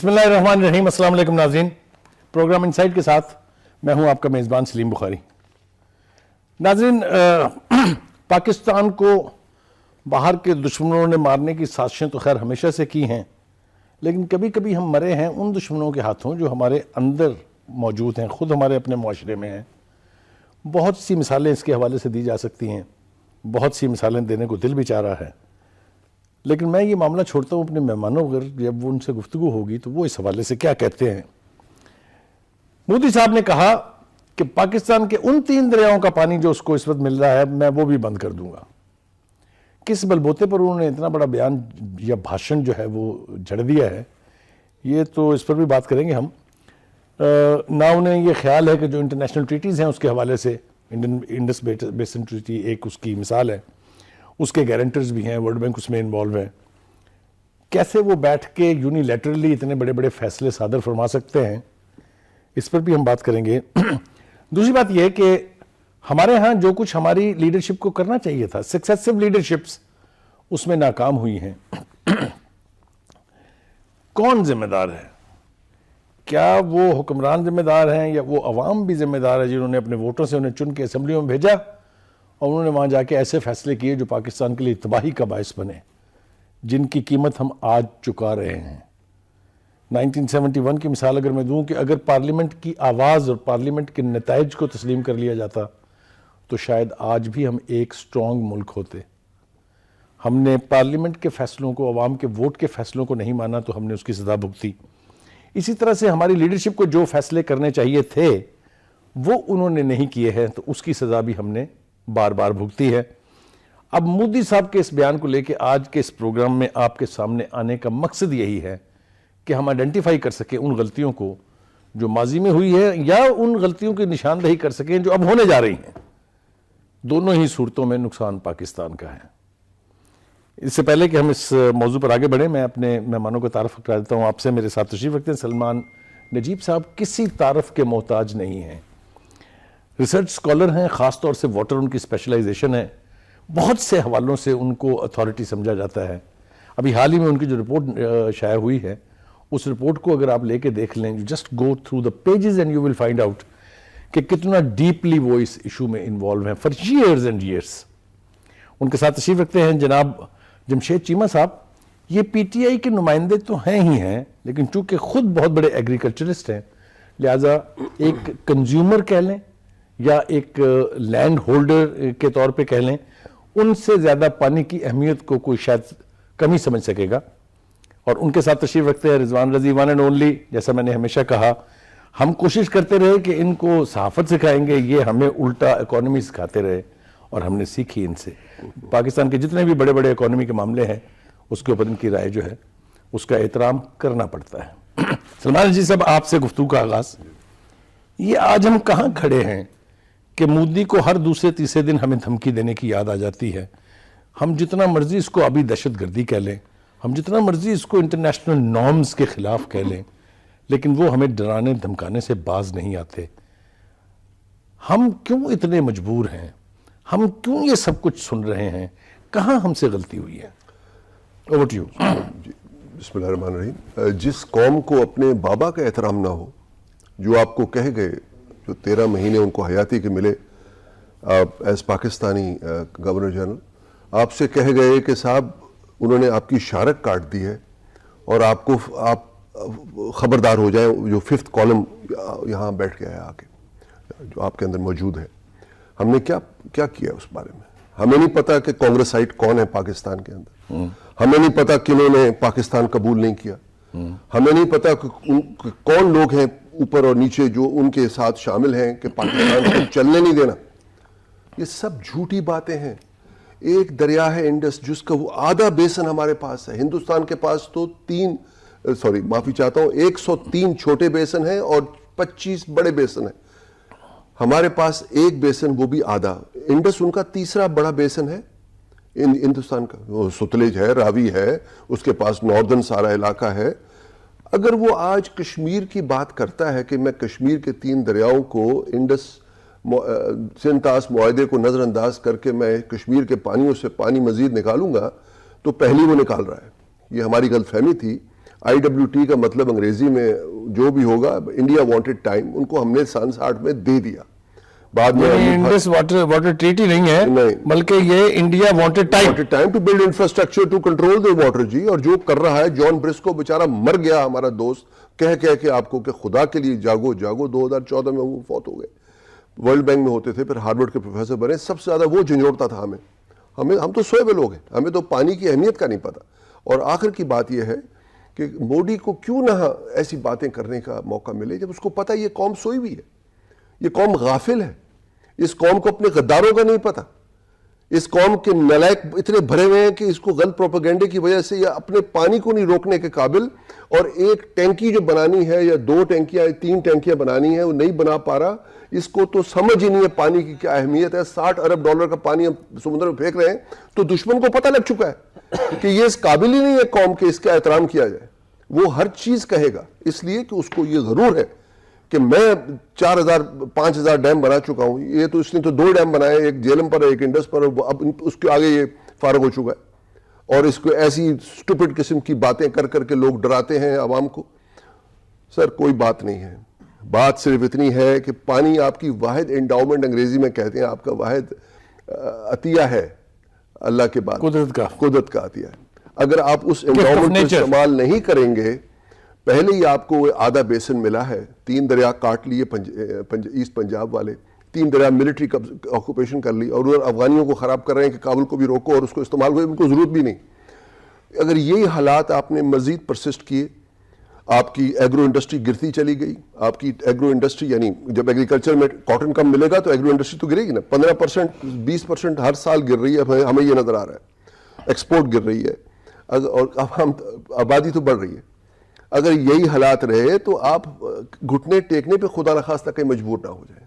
بسم اللہ الرحمن الرحیم. السلام علیکم ناظرین. پروگرام انسائٹ کے ساتھ میں ہوں آپ کا میزبان سلیم بخاری. ناظرین, پاکستان کو باہر کے دشمنوں نے مارنے کی سازشیں تو خیر ہمیشہ سے کی ہیں, لیکن کبھی کبھی ہم مرے ہیں ان دشمنوں کے ہاتھوں جو ہمارے اندر موجود ہیں, خود ہمارے اپنے معاشرے میں ہیں. بہت سی مثالیں اس کے حوالے سے دی جا سکتی ہیں, بہت سی مثالیں دینے کو دل بھی چاہ رہا ہے, لیکن میں یہ معاملہ چھوڑتا ہوں اپنے مہمانوں اگر جب ان سے گفتگو ہوگی تو وہ اس حوالے سے کیا کہتے ہیں. مودی صاحب نے کہا کہ پاکستان کے ان 3 دریاؤں کا پانی جو اس کو اس وقت مل رہا ہے میں وہ بھی بند کر دوں گا. کس بلبوتے پر انہوں نے اتنا بڑا بیان یا بھاشن جو ہے وہ جھڑ دیا ہے, یہ تو اس پر بھی بات کریں گے ہم. نہ انہیں یہ خیال ہے کہ جو انٹرنیشنل ٹریٹیز ہیں اس کے حوالے سے, انڈس بیسن ٹریٹی ایک اس کی مثال ہے, اس کے گارنٹرز بھی ہیں, ورلڈ بینک اس میں انوالو ہے. کیسے وہ بیٹھ کے یونیلیٹرلی اتنے بڑے بڑے فیصلے صادر فرما سکتے ہیں, اس پر بھی ہم بات کریں گے. دوسری بات یہ کہ ہمارے ہاں جو کچھ ہماری لیڈرشپ کو کرنا چاہیے تھا, سکسیسو لیڈرشپس اس میں ناکام ہوئی ہیں. کون ذمہ دار ہے؟ کیا وہ حکمران ذمہ دار ہیں یا وہ عوام بھی ذمہ دار ہے جنہوں نے اپنے ووٹوں سے انہیں چن کے اسمبلیوں میں بھیجا اور انہوں نے وہاں جا کے ایسے فیصلے کیے جو پاکستان کے لیے تباہی کا باعث بنے, جن کی قیمت ہم آج چکا رہے ہیں. 1971 کی مثال اگر میں دوں کہ اگر پارلیمنٹ کی آواز اور پارلیمنٹ کے نتائج کو تسلیم کر لیا جاتا تو شاید آج بھی ہم ایک سٹرونگ ملک ہوتے. ہم نے پارلیمنٹ کے فیصلوں کو, عوام کے ووٹ کے فیصلوں کو نہیں مانا تو ہم نے اس کی سزا بھگتی. اسی طرح سے ہماری لیڈرشپ کو جو فیصلے کرنے چاہیے تھے وہ انہوں نے نہیں کیے ہیں تو اس کی سزا بھی ہم نے بار بار بھگتی ہے. اب مودی صاحب کے اس بیان کو لے کے آج کے اس پروگرام میں آپ کے سامنے آنے کا مقصد یہی ہے کہ ہم آئیڈینٹیفائی کر سکیں ان غلطیوں کو جو ماضی میں ہوئی ہے یا ان غلطیوں کی نشاندہی کر سکیں جو اب ہونے جا رہی ہیں. دونوں ہی صورتوں میں نقصان پاکستان کا ہے. اس سے پہلے کہ ہم اس موضوع پر آگے بڑھیں میں اپنے مہمانوں کو تعارف کرا دیتا ہوں آپ سے. میرے ساتھ تشریف رکھتے ہیں سلمان نجیب صاحب, کسی تعارف کے محتاج نہیں ہیں, ریسرچ سکولر ہیں, خاص طور سے واٹر ان کی اسپیشلائزیشن ہے, بہت سے حوالوں سے ان کو اتھارٹی سمجھا جاتا ہے. ابھی حال ہی میں ان کی جو رپورٹ شائع ہوئی ہے اس رپورٹ کو اگر آپ لے کے دیکھ لیں, just go through the pages and you will find out کہ کتنا ڈیپلی وہ اس ایشو میں انوالو ہیں فار ایئرز اینڈ ایئرس. ان کے ساتھ تشریف رکھتے ہیں جناب جمشید چیمہ صاحب. یہ پی ٹی آئی کے نمائندے تو ہیں ہی ہیں, لیکن چونکہ خود بہت بڑے ایگریکلچرسٹ ہیں لہٰذا ایک کنزیومر کہہ لیں یا ایک لینڈ ہولڈر کے طور پہ کہہ لیں, ان سے زیادہ پانی کی اہمیت کو کوئی شاید کم ہی سمجھ سکے گا. اور ان کے ساتھ تشریف رکھتے ہیں رضوان رضی, ون اینڈ اونلی. جیسا میں نے ہمیشہ کہا ہم کوشش کرتے رہے کہ ان کو صحافت سکھائیں گے, یہ ہمیں الٹا اکانومی سکھاتے رہے اور ہم نے سیکھی ان سے. پاکستان کے جتنے بھی بڑے بڑے اکانومی کے معاملے ہیں اس کے اوپر ان کی رائے جو ہے اس کا احترام کرنا پڑتا ہے. سلمان جی صاحب, آپ سے گفتگو کا آغاز. یہ آج ہم کہاں کھڑے ہیں کہ مودی کو ہر دوسرے تیسرے دن ہمیں دھمکی دینے کی یاد آ جاتی ہے. ہم جتنا مرضی اس کو ابھی دہشت گردی کہہ لیں, ہم جتنا مرضی اس کو انٹرنیشنل نارمز کے خلاف کہہ لیں, لیکن وہ ہمیں ڈرانے دھمکانے سے باز نہیں آتے. ہم کیوں اتنے مجبور ہیں, ہم کیوں یہ سب کچھ سن رہے ہیں, کہاں ہم سے غلطی ہوئی ہے؟ Over to you. بسم اللہ الرحمن الرحیم. جس قوم کو اپنے بابا کا احترام نہ ہو, جو آپ کو کہہ گئے, جو 13 مہینے ان کو حیاتی کے ملے ایز پاکستانی گورنر جنرل, آپ سے کہہ گئے کہ صاحب انہوں نے آپ کی شارک کاٹ دی ہے اور آپ خبردار ہو جائیں, جو 5th کالم یہاں بیٹھ کے آیا آ کے جو آپ کے اندر موجود ہے. ہم نے کیا کیا اس بارے میں؟ ہمیں نہیں پتا کہ کانگریسائٹ کون ہے پاکستان کے اندر, ہمیں نہیں پتا کنہوں نے پاکستان قبول نہیں کیا, ہمیں نہیں پتا کہ کون لوگ ہیں اوپر اور نیچے جو ان کے ساتھ شامل ہیں کہ پاکستان کو چلنے نہیں دینا. یہ سب جھوٹی باتیں ہیں. ایک دریا ہے انڈس جس کا وہ آدھا بیسن ہمارے پاس ہے. ہندوستان کے پاس تو 103 چھوٹے بیسن ہیں اور 25 بڑے بیسن ہیں. ہمارے پاس ایک بیسن, وہ بھی آدھا. انڈس ان کا تیسرا بڑا بیسن ہے ہندوستان کا. ستلج ہے, راوی ہے, اس کے پاس ناردن سارا علاقہ ہے. اگر وہ آج کشمیر کی بات کرتا ہے کہ میں کشمیر کے 3 دریاؤں کو انڈس سنتاس معاہدے کو نظر انداز کر کے میں کشمیر کے پانیوں سے پانی مزید نکالوں گا, تو پہلی وہ نکال رہا ہے. یہ ہماری غلط فہمی تھی. IWT کا مطلب انگریزی میں جو بھی ہوگا انڈیا وانٹڈ ٹائم، ان کو ہم نے 67 میں دے دیا. بعد میں انڈس واٹر ٹریٹی نہیں ہے نہیں. بلکہ یہ India wanted time to build infrastructure to control the water. جی، اور جو کر رہا ہے جان برسکو بیچارہ مر گیا ہمارا دوست کہہ کے آپ کو کہ خدا کے لیے جاگو جاگو. 2014 میں وہ فوت ہو گئے. ورلڈ بینک میں ہوتے تھے، پھر ہارورڈ کے پروفیسر بنے. سب سے زیادہ وہ جھنجھوڑتا تھا ہم تو سوئے ہوئے لوگ ہیں، ہمیں تو پانی کی اہمیت کا نہیں پتا. اور آخر کی بات یہ ہے کہ مودی کو کیوں نہ ایسی باتیں کرنے کا موقع ملے جب اس کو پتہ یہ قوم سوئی ہوئی ہے، یہ قوم غافل ہے. اس قوم کو اپنے غداروں کا نہیں پتا. اس قوم کے نالائق اتنے بھرے ہوئے ہیں کہ اس کو غلط پروپیگنڈے کی وجہ سے یا اپنے پانی کو نہیں روکنے کے قابل، اور ایک ٹینکی جو بنانی ہے یا 2 ٹینکیاں 3 ٹینکیاں بنانی ہیں وہ نہیں بنا پا رہا. اس کو تو سمجھ ہی نہیں ہے پانی کی کیا اہمیت ہے. $60 ارب کا پانی ہم سمندر میں پھینک رہے ہیں تو دشمن کو پتہ لگ چکا ہے کہ یہ اس قابل ہی نہیں ہے قوم کے اس کا احترام کیا جائے. وہ ہر چیز کہے گا اس لیے کہ اس کو یہ غرور ہے کہ میں 4,000-5,000 ڈیم بنا چکا ہوں. یہ تو اس نے تو 2 ڈیم بنائے، ایک جیلم پر ایک انڈس پر، اب اس کے آگے یہ فارغ ہو چکا ہے. اور اس کو ایسی سٹوپڈ قسم کی باتیں کر کے لوگ ڈراتے ہیں عوام کو. سر کوئی بات نہیں ہے، بات صرف اتنی ہے کہ پانی آپ کی واحد انڈاؤمنٹ، انگریزی میں کہتے ہیں آپ کا واحد عطیہ ہے اللہ کے بعد، قدرت کا عطیہ ہے. اگر آپ اس انڈاؤمنٹ کو استعمال نہیں کریں گے، پہلے ہی آپ کو آدھا بیسن ملا ہے، 3 دریا کاٹ لیے ایسٹ پنجاب والے، 3 دریا ملٹری آکوپیشن کر لی، اور ادھر افغانیوں کو خراب کر رہے ہیں کہ کابل کو بھی روکو اور اس کو استعمال کرو، ان کو ضرورت بھی نہیں. اگر یہی حالات آپ نے مزید پرسسٹ کیے، آپ کی ایگرو انڈسٹری گرتی چلی گئی. آپ کی ایگرو انڈسٹری یعنی جب ایگریکلچر میں کاٹن کم ملے گا تو ایگرو انڈسٹری تو گرے گی نا. 15% 20% ہر سال گر رہی ہے، ہمیں یہ نظر آ رہا ہے. ایکسپورٹ گر رہی ہے اور اب آبادی تو بڑھ رہی ہے. اگر یہی حالات رہے تو آپ گھٹنے ٹیکنے پہ خدا نخواستہ کہیں مجبور نہ ہو جائیں.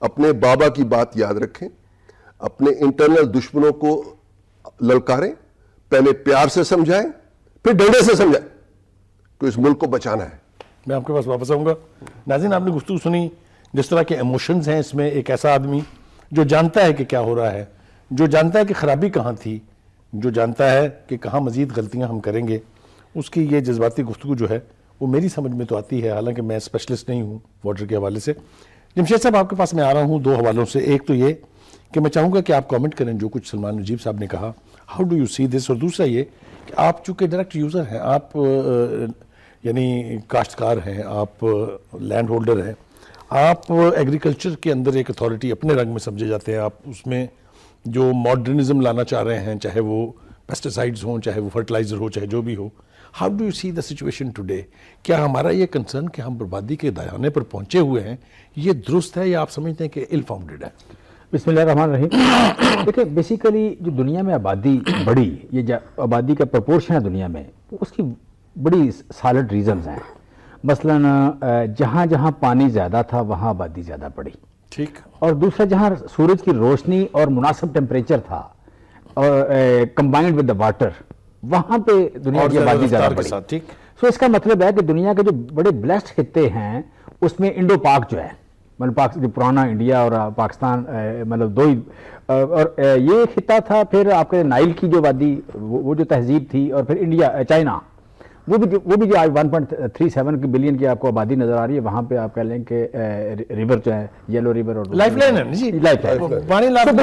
اپنے بابا کی بات یاد رکھیں، اپنے انٹرنل دشمنوں کو للکاریں، پہلے پیار سے سمجھائیں پھر ڈنڈے سے سمجھائیں کہ اس ملک کو بچانا ہے. میں آپ کے پاس واپس آؤں گا. ناظرین، آپ نے گفتگو سنی، جس طرح کے ایموشنز ہیں اس میں. ایک ایسا آدمی جو جانتا ہے کہ کیا ہو رہا ہے، جو جانتا ہے کہ خرابی کہاں تھی، جو جانتا ہے کہ کہاں مزید غلطیاں ہم کریں گے، اس کی یہ جذباتی گفتگو جو ہے وہ میری سمجھ میں تو آتی ہے، حالانکہ میں اسپیشلسٹ نہیں ہوں واٹر کے حوالے سے. جمشید صاحب، آپ کے پاس میں آ رہا ہوں 2 حوالوں سے. ایک تو یہ کہ میں چاہوں گا کہ آپ کامنٹ کریں جو کچھ سلمان نجیب صاحب نے کہا، ہاؤ ڈو یو سی دس. اور دوسرا یہ کہ آپ چونکہ ڈائریکٹ یوزر ہیں، آپ یعنی کاشتکار ہیں، آپ لینڈ ہولڈر ہیں، آپ ایگریکلچر کے اندر ایک اتھارٹی اپنے رنگ میں سمجھے جاتے ہیں. آپ اس میں جو ماڈرنزم لانا چاہ رہے ہیں، چاہے وہ پیسٹیسائڈز ہوں، چاہے وہ فرٹیلائزر ہو، چاہے جو بھی ہو. How do you see the situation today? کیا ہمارا یہ کنسرن کہ ہم بربادی کے دانے پر پہنچے ہوئے ہیں یہ درست ہے یا آپ سمجھتے ہیں کہ ill founded ہے؟ بسم اللہ الرحمن الرحیم. دیکھیں، بیسیکلی جو دنیا میں آبادی بڑھی، یہ آبادی کا پرپورشن ہے دنیا میں، اس کی بڑی سالڈ ریزنز ہیں. مثلاً جہاں جہاں پانی زیادہ تھا وہاں آبادی زیادہ بڑھی. ٹھیک. اور دوسرا جہاں سورج کی روشنی اور مناسب ٹیمپریچر تھا اور کمبائنڈ ود دا واٹر، وہاں پہ دنیا کی آبادی زیادہ بڑھی. ٹھیک. سو اس کا مطلب ہے کہ دنیا کے جو بڑے بلیسڈ خطے ہیں اس میں انڈو پاک جو ہے، مطلب جو پرانا انڈیا اور پاکستان، مطلب 2 ہی، اور یہ خطہ تھا. پھر آپ کے نائل کی جو وادی، وہ جو تہذیب تھی، اور پھر انڈیا، چائنا، وہ بھی جو آج 1.37 بلین کی آپ کو آبادی نظر آ رہی ہے. وہاں پہ آپ کہہ لیں کہ ریور جو ہے، یلو ریور، اور لائف لائن ہے جی، لائف لائن.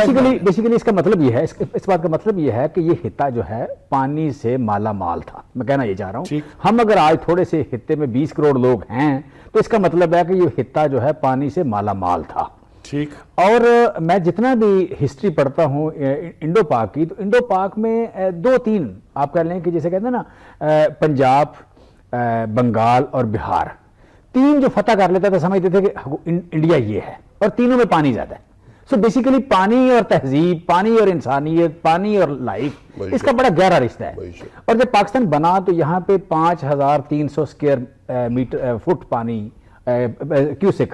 بیسیکلی اس کا مطلب یہ ہے، اس بات کا مطلب یہ ہے کہ یہ خطہ جو ہے پانی سے مالا مال تھا. میں کہنا یہ چاہ رہا ہوں، ہم اگر آج تھوڑے سے خطے میں 20 کروڑ لوگ ہیں تو اس کا مطلب ہے کہ یہ خطہ جو ہے پانی سے مالا مال تھا. ٹھیک. اور میں جتنا بھی ہسٹری پڑھتا ہوں انڈو پاک کی، تو انڈو پاک میں 2-3 آپ کہہ لیں کہ جیسے کہتے ہیں نا، پنجاب، بنگال اور بہار، 3 جو فتح کر لیتا تھا سمجھتے تھے کہ انڈیا یہ ہے، اور تینوں میں پانی زیادہ ہے. سو بیسیکلی پانی اور تہذیب، پانی اور انسانیت، پانی اور لائف، اس کا بڑا گہرا رشتہ ہے. اور جب پاکستان بنا تو یہاں پہ 5300 اسکوائر فٹ پانی، کیوسک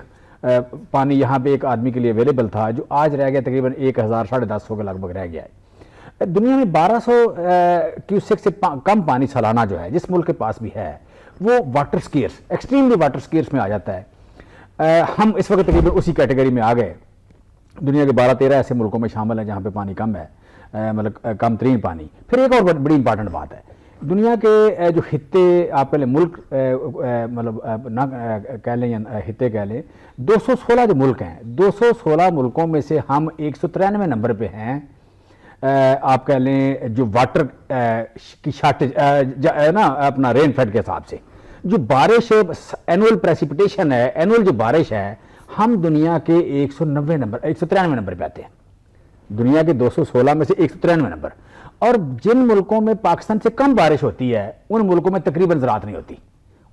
پانی یہاں پہ ایک آدمی کے لیے اویلیبل تھا، جو آج رہ گیا تقریباً 1000-150 کے لگ بھگ رہ گیا ہے. دنیا میں 1200 کیوسک سے کم پانی سالانہ جو ہے جس ملک کے پاس بھی ہے، وہ واٹر سکیئرس، ایکسٹریملی واٹر سکیئرس میں آ جاتا ہے. ہم اس وقت تقریباً اسی کیٹیگری میں آ گئے. دنیا کے 12-13 ایسے ملکوں میں شامل ہیں جہاں پہ پانی کم ہے، مطلب کم ترین پانی. پھر ایک اور بڑی امپارٹنٹ بات ہے دنیا کے جو خطے آپ کہہ لیں ملک مطلب نہ کہہ لیں یا خطے کہہ لیں 216 جو ملک ہیں 216 ملکوں میں سے ہم 193 نمبر پہ ہیں آپ کہہ لیں جو واٹر کی شارٹیج نا اپنا رین فیڈ کے حساب سے جو بارش اینول پریسیپیٹیشن ہے اینول جو بارش ہے ہم دنیا کے 193 نمبر پہ آتے ہیں دنیا کے 216 میں سے 193 نمبر اور جن ملکوں میں پاکستان سے کم بارش ہوتی ہے ان ملکوں میں تقریباً زراعت نہیں ہوتی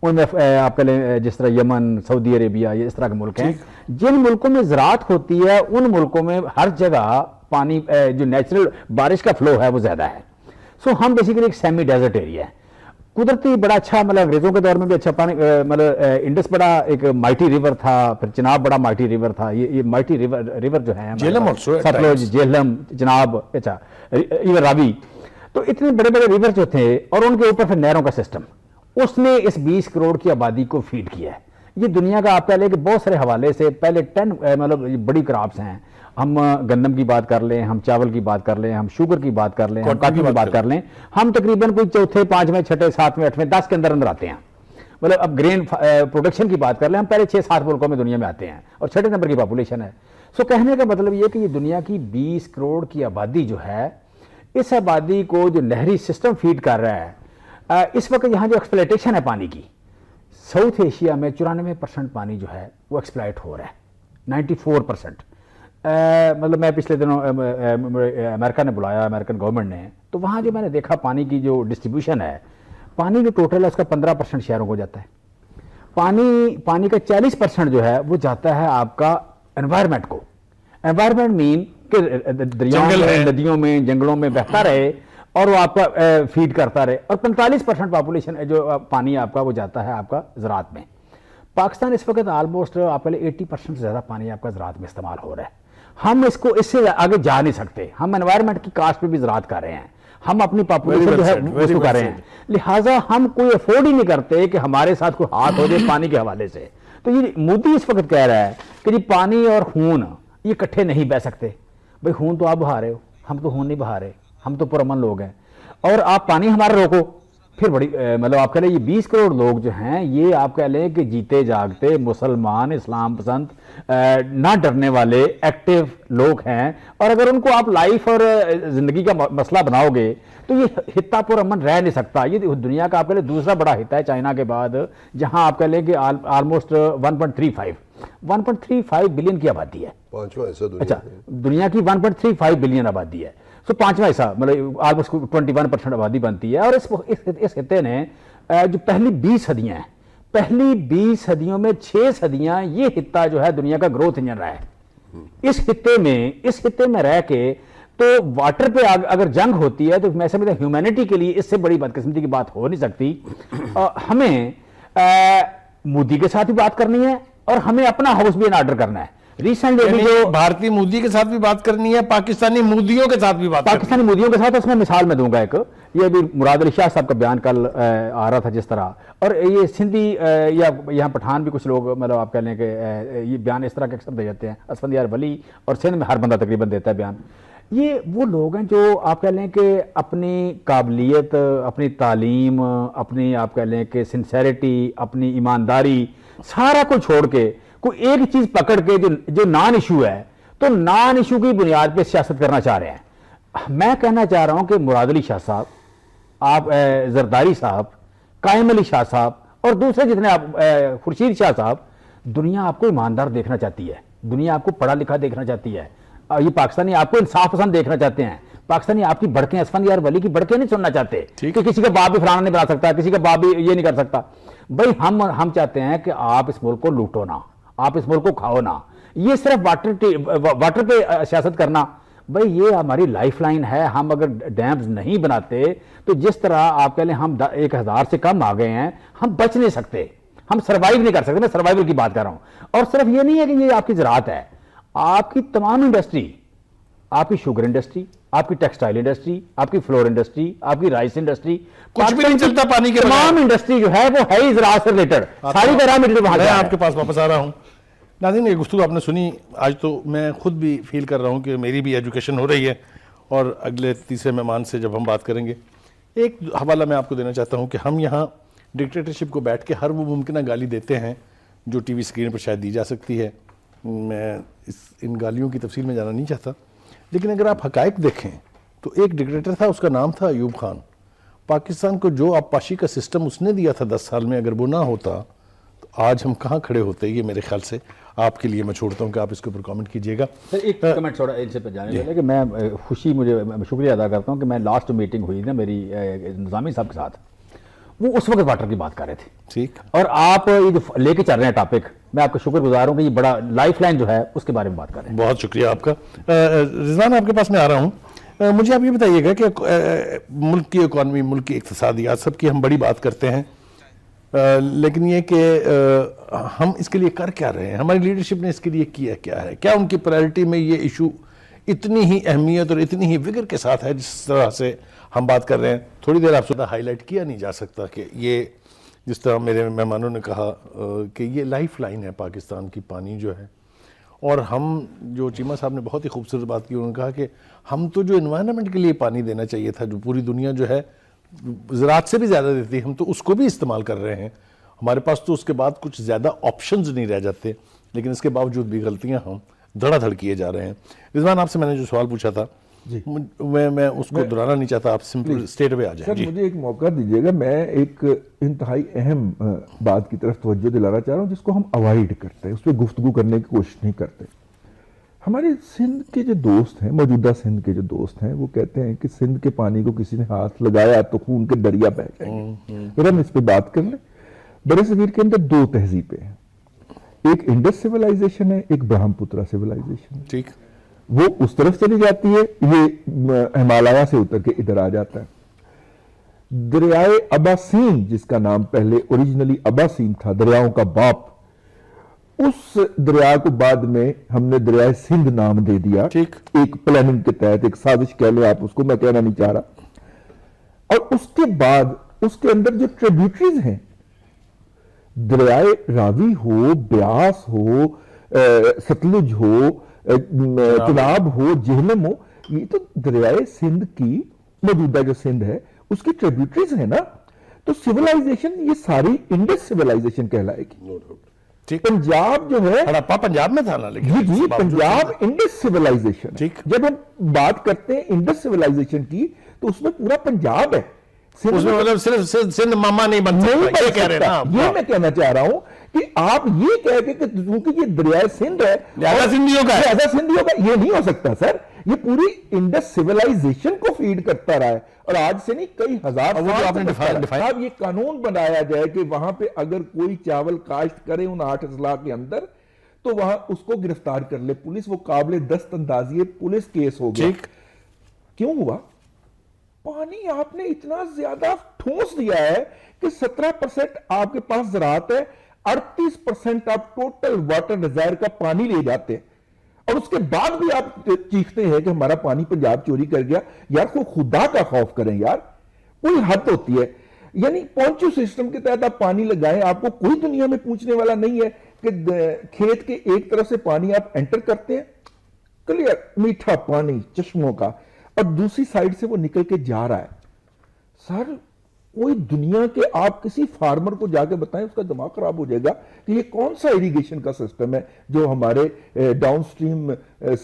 ان میں آپ کہہ لیں جس طرح یمن سعودی عربیہ یہ اس طرح کے ملک ہیں جن ملکوں میں زراعت ہوتی ہے ان ملکوں میں ہر جگہ پانی جو نیچرل بارش کا فلو ہے وہ زیادہ ہے سو ہم بیسیکلی ایک سیمی ڈیزرٹ ایریا ہے قدرتی بڑا اچھا مطلب انگریزوں کے دور میں بھی اچھا پانی مطلب انڈس بڑا ایک مائٹی ریور تھا پھر چناب بڑا مائٹی ریور تھا یہ مائٹی ریور جو ہیں ستلج جہلم چناب اچھا ایون راوی تو اتنے بڑے بڑے ریور جو تھے اور ان کے اوپر پھر نہروں کا سسٹم اس نے اس 20 کروڑ کی آبادی کو فیڈ کیا ہے یہ دنیا کا آپ کہہ لیں کہ بہت سارے حوالے سے پہلے 10 مطلب بڑی کراپس ہیں ہم گندم کی بات کر لیں ہم چاول کی بات کر لیں ہم شوگر کی بات کر لیں ہم کاٹن کی بات کر لیں ہم تقریباً کوئی چوتھے 5ویں 6ٹھے 7ویں 8ویں 10 کے اندر آتے ہیں مطلب اب گرین پروڈکشن کی بات کر لیں ہم پہلے 6-7 ملکوں میں دنیا میں آتے ہیں اور 6ٹھے نمبر کی پاپولیشن ہے سو کہنے کا مطلب یہ کہ یہ دنیا کی 20 کروڑ کی آبادی جو ہے اس آبادی کو جو نہری سسٹم فیڈ کر رہا ہے اس وقت یہاں جو ایکسپلائٹیشن ہے پانی کی ساؤتھ ایشیا میں 94% پانی جو ہے وہ ایکسپلائٹ ہو رہا ہے 94%. مطلب میں پچھلے دنوں امریکہ نے بلایا امریکن گورنمنٹ نے تو وہاں جو میں نے دیکھا پانی کی جو ڈسٹریبیوشن ہے پانی جو ٹوٹل ہے اس کا 15% شہروں کو جاتا ہے پانی کا 40% جو ہے وہ جاتا ہے آپ کا انوائرمنٹ کو انوائرمنٹ مین کہ دریاؤں میں ندیوں میں جنگلوں میں بہتا رہے اور وہ آپ کا فیڈ کرتا رہے اور 45% پاپولیشن جو پانی آپ کا وہ جاتا ہے آپ کا زراعت میں پاکستان اس وقت آلموسٹ آپ پہلے 80% سے زیادہ پانی آپ کا زراعت میں استعمال ہو رہا ہے ہم اس کو اس سے آگے جا نہیں سکتے ہم انوائرمنٹ کی کاسٹ پہ بھی زراعت کر رہے ہیں ہم اپنی پاپولیشن جو ہے اس کو کر رہے ہیں لہٰذا ہم کوئی افورڈ ہی نہیں کرتے کہ ہمارے ساتھ کوئی ہاتھ ہو جائے پانی کے حوالے سے تو یہ مودی اس وقت کہہ رہا ہے کہ جی پانی اور خون یہ اکٹھے نہیں بہ سکتے بھائی خون تو آپ بہا رہے ہو ہم تو خون نہیں بہا رہے ہم تو پرامن لوگ ہیں اور آپ پانی ہمارا روکو پھر بڑی مطلب آپ کہہ لیں یہ 20 کروڑ لوگ جو ہیں یہ آپ کہہ لیں کہ جیتے جاگتے مسلمان اسلام پسند نہ ڈرنے والے ایکٹیو لوگ ہیں اور اگر ان کو آپ لائف اور زندگی کا مسئلہ بناؤ گے تو یہ خطہ پر امن رہ نہیں سکتا یہ دنیا کا آپ کہہ لیں دوسرا بڑا خطہ ہے چائنا کے بعد جہاں آپ کہہ لیں کہ آلموسٹ 1.35 بلین کی آبادی ہے اچھا دنیا کی 1.35 بلین آبادی ہے سو 5واں حصہ مطلب آلموسٹ 21% آبادی بنتی ہے اور اس خطے نے جو پہلی 20 صدیاں ہیں پہلی 20 صدیوں میں 6 صدیاں یہ خطہ جو ہے دنیا کا گروتھ انجن رہا ہے اس خطے میں رہ کے تو واٹر پہ اگر جنگ ہوتی ہے تو میں سمجھتا ہوں ہیومینٹی کے لیے اس سے بڑی بدقسمتی کی بات ہو نہیں سکتی ہمیں مودی کے ساتھ بھی بات کرنی ہے اور ہمیں اپنا ہاؤس بھی ان آرڈر کرنا ہے ریسنٹلی جو بھارتی مودی کے ساتھ بھی بات کرنی ہے پاکستانی مودیوں کے ساتھ بھی بات پاکستانی مودیوں کے ساتھ اس میں مثال میں دوں گا ایک یہ بھی مراد علی شاہ صاحب کا بیان کل آ رہا تھا جس طرح اور یہ سندھی یا یہاں پٹھان بھی کچھ لوگ مطلب آپ کہہ لیں کہ یہ بیان اس طرح کے اکثر دے جاتے ہیں اسفندیار ولی اور سندھ میں ہر بندہ تقریباً دیتا ہے بیان یہ وہ لوگ ہیں جو آپ کہہ لیں کہ اپنی قابلیت اپنی تعلیم اپنی آپ کہہ لیں کہ سنسیریٹی اپنی ایمانداری سارا کو چھوڑ کے کوئی ایک چیز پکڑ کے جو نان ایشو ہے تو نان ایشو کی بنیاد پہ سیاست کرنا چاہ رہے ہیں میں کہنا چاہ رہا ہوں کہ مراد علی شاہ صاحب آپ زرداری صاحب قائم علی شاہ صاحب اور دوسرے جتنے آپ خورشید شاہ صاحب دنیا آپ کو ایماندار دیکھنا چاہتی ہے دنیا آپ کو پڑھا لکھا دیکھنا چاہتی ہے یہ پاکستانی آپ کو انصاف پسند دیکھنا چاہتے ہیں پاکستانی آپ کی بڑکیں اسفندیار ولی کی بڑکیں نہیں سننا چاہتے کہ کسی کا باپ بھی فلانا نہیں بنا سکتا کسی کا باپ بھی یہ نہیں کر سکتا بھائی ہم چاہتے ہیں کہ آپ اس ملک کو لوٹو نہ آپ اس ملک کو کھاؤ نہ یہ صرف واٹر پہ سیاست کرنا بھائی یہ ہماری لائف لائن ہے ہم اگر ڈیمز نہیں بناتے تو جس طرح آپ کہہ لیں ہم 1000 سے کم آ گئے ہیں ہم بچ نہیں سکتے ہم سروائیو نہیں کر سکتے میں سروائیول کی بات کر رہا ہوں اور صرف یہ نہیں ہے کہ یہ آپ کی زراعت ہے آپ کی تمام انڈسٹری آپ کی شوگر انڈسٹری آپ کی ٹیکسٹائل انڈسٹری آپ کی فلور انڈسٹری آپ کی رائس انڈسٹری کچھ بھی نہیں چلتا پانی کے تمام انڈسٹری جو ہے وہ ہے ہی زراعت سے ریلیٹڈ ساری کا را مٹیریل وہاں میں آپ کے پاس واپس آ رہا ہوں ناظرین یہ گفتگو آپ نے سنی آج تو میں خود بھی فیل کر رہا ہوں کہ میری بھی ایجوکیشن ہو رہی ہے اور اگلے تیسرے مہمان سے جب ہم بات کریں گے ایک حوالہ میں آپ کو دینا چاہتا ہوں کہ ہم یہاں ڈکٹیٹرشپ کو بیٹھ کے ہر وہ ممکنہ گالی دیتے ہیں جو ٹی وی اسکرین پر شاید دی جا سکتی ہے. میں ان گالیوں کی تفصیل میں جانا نہیں چاہتا, لیکن اگر آپ حقائق دیکھیں تو ایک ڈکٹیٹر تھا, اس کا نام تھا ایوب خان. پاکستان کو جو آبپاشی کا سسٹم اس نے دیا تھا 10 سال میں, اگر وہ نہ ہوتا تو آج ہم کہاں کھڑے ہوتے. یہ میرے خیال سے آپ کے لیے میں چھوڑتا ہوں کہ آپ اس کے اوپر کامنٹ کیجئے گا. سر ایک کمنٹ تھوڑا ان سے پہ جانے والے کہ میں خوشی مجھے شکریہ ادا کرتا ہوں کہ میں لاسٹ میٹنگ ہوئی نا میری نظامی صاحب کے ساتھ, وہ اس وقت واٹر کی بات کر رہے تھے, ٹھیک, اور آپ یہ جو لے کے چل رہے ہیں ٹاپک, میں آپ کا شکر گزار ہوں کہ یہ بڑا لائف لائن جو ہے اس کے بارے میں بات کر رہے ہیں. بہت شکریہ آپ کا. رضوان آپ کے پاس میں آ رہا ہوں. مجھے آپ یہ بتائیے گا کہ ملک کی اکانومی, ملک کی اقتصادیات سب کی ہم بڑی بات کرتے ہیں, لیکن یہ کہ ہم اس کے لیے کر کیا رہے ہیں, ہماری لیڈرشپ نے اس کے لیے کیا کیا ہے, کیا ان کی پرائرٹی میں یہ ایشو اتنی ہی اہمیت اور اتنی ہی وگر کے ساتھ ہے جس طرح سے ہم بات کر رہے ہیں. تھوڑی دیر آپ سے ہائی لائٹ کیا نہیں جا سکتا کہ یہ جس طرح میرے مہمانوں نے کہا کہ یہ لائف لائن ہے پاکستان کی, پانی جو ہے. اور ہم جو چیمہ صاحب نے بہت ہی خوبصورت بات کی, انہوں نے کہا کہ ہم تو جو انوائرمنٹ کے لیے پانی دینا چاہیے تھا, جو پوری دنیا جو ہے زراعت سے بھی زیادہ دیتی ہے, ہم تو اس کو بھی استعمال کر رہے ہیں. ہمارے پاس تو اس کے بعد کچھ زیادہ آپشنز نہیں رہ جاتے, لیکن اس کے باوجود بھی غلطیاں ہم دھڑا دھڑ کیے جا رہے ہیں. رضوان آپ سے میں نے جو سوال پوچھا تھا میں اس کو دہرانا نہیں چاہتا, آپ سمپل اسٹیٹ پہ آ جائیں. سر مجھے ایک موقع دیجیے گا, میں ایک انتہائی اہم بات کی طرف توجہ دلانا چاہ رہا ہوں جس کو ہم اوائڈ کرتے ہیں, اس پہ گفتگو کرنے کی کوشش نہیں کرتے. ہمارے سندھ کے جو دوست ہیں, موجودہ سندھ کے جو دوست ہیں, وہ کہتے ہیں کہ سندھ کے پانی کو کسی نے ہاتھ لگایا تو خون کے دریا بہہ جائیں گے. اگر ہم اس پہ بات کر لیں, برے صغیر کے اندر 2 تہذیبیں ہیں, ایک انڈس سیولائزیشن ہے, ایک برہم پترا سیولائزیشن ہے. ٹھیک, وہ اس طرف چلی جاتی ہے, یہ ہمالیہ سے اتر کے ادھر آ جاتا ہے. دریائے اباسین جس کا نام پہلے اوریجنلی اباسین تھا, دریاؤں کا باپ, اس دریا کو بعد میں ہم نے دریائے سندھ نام دے دیا, ایک پلاننگ کے تحت, ایک سازش کہہ لیں آپ اس کو, میں کہنا نہیں چاہ رہا. اور اس کے بعد اس کے اندر جو ٹریبیوٹریز ہیں, دریائے راوی ہو, بیاس ہو, ستلج ہو, چناب ہو, جہلم ہو, یہ تو دریائے سندھ کی موجودہ جو سندھ ہے اس کی ٹریبیوٹریز ہیں نا. تو سیولائزیشن یہ ساری انڈس سیولائزیشن کہلائے گی. پنجاب جو ہے, ہڑپا پنجاب میں تھا نا, لیکن جی پنجاب انڈس سیولائزیشن. جب ہم بات کرتے ہیں انڈس سیولائزیشن کی تو اس میں پورا پنجاب ہے, اس میں مطلب صرف سندھ ماما نہیں بن سکتا, یہ کہہ رہے ہیں. یہ میں کہنا چاہ رہا ہوں کہ آپ یہ کہہ کے کہ چونکہ یہ دریائے سندھ ہے لہذا سندھیوں کا ہے, لہذا سندھیوں کا, یہ نہیں ہو سکتا سر. یہ پوری انڈس سیولائزیشن کو فیڈ کرتا رہا ہے, اور آج سے نہیں کئی ہزار سال. اب یہ قانون بنایا جائے کہ وہاں پہ اگر کوئی چاول کاشت کرے ان 8 اضلاع کے اندر تو وہاں اس کو گرفتار کر لے پولیس, وہ قابل دست اندازی پولیس کیس ہو گیا. کیوں ہوا؟ پانی آپ نے اتنا زیادہ ٹھوس دیا ہے کہ 17% آپ کے پاس زراعت ہے, 38% آپ ٹوٹل واٹر ریزرو کا پانی لے جاتے ہیں, اور اس کے بعد بھی آپ چیختے ہیں کہ ہمارا پانی پنجاب چوری کر گیا. یار کو خدا کا خوف کریں یار, کوئی حد ہوتی ہے. یعنی پونچو سسٹم کے تحت آپ پانی لگائیں, آپ کو کوئی دنیا میں پوچھنے والا نہیں ہے کہ کھیت کے ایک طرف سے پانی آپ انٹر کرتے ہیں, کلیئر میٹھا پانی چشموں کا, اور دوسری سائیڈ سے وہ نکل کے جا رہا ہے. سر کوئی دنیا کے آپ کسی فارمر کو جا کے بتائیں, اس کا دماغ خراب ہو جائے گا کہ یہ کون سا ایریگیشن کا سسٹم ہے جو ہمارے ڈاؤن سٹریم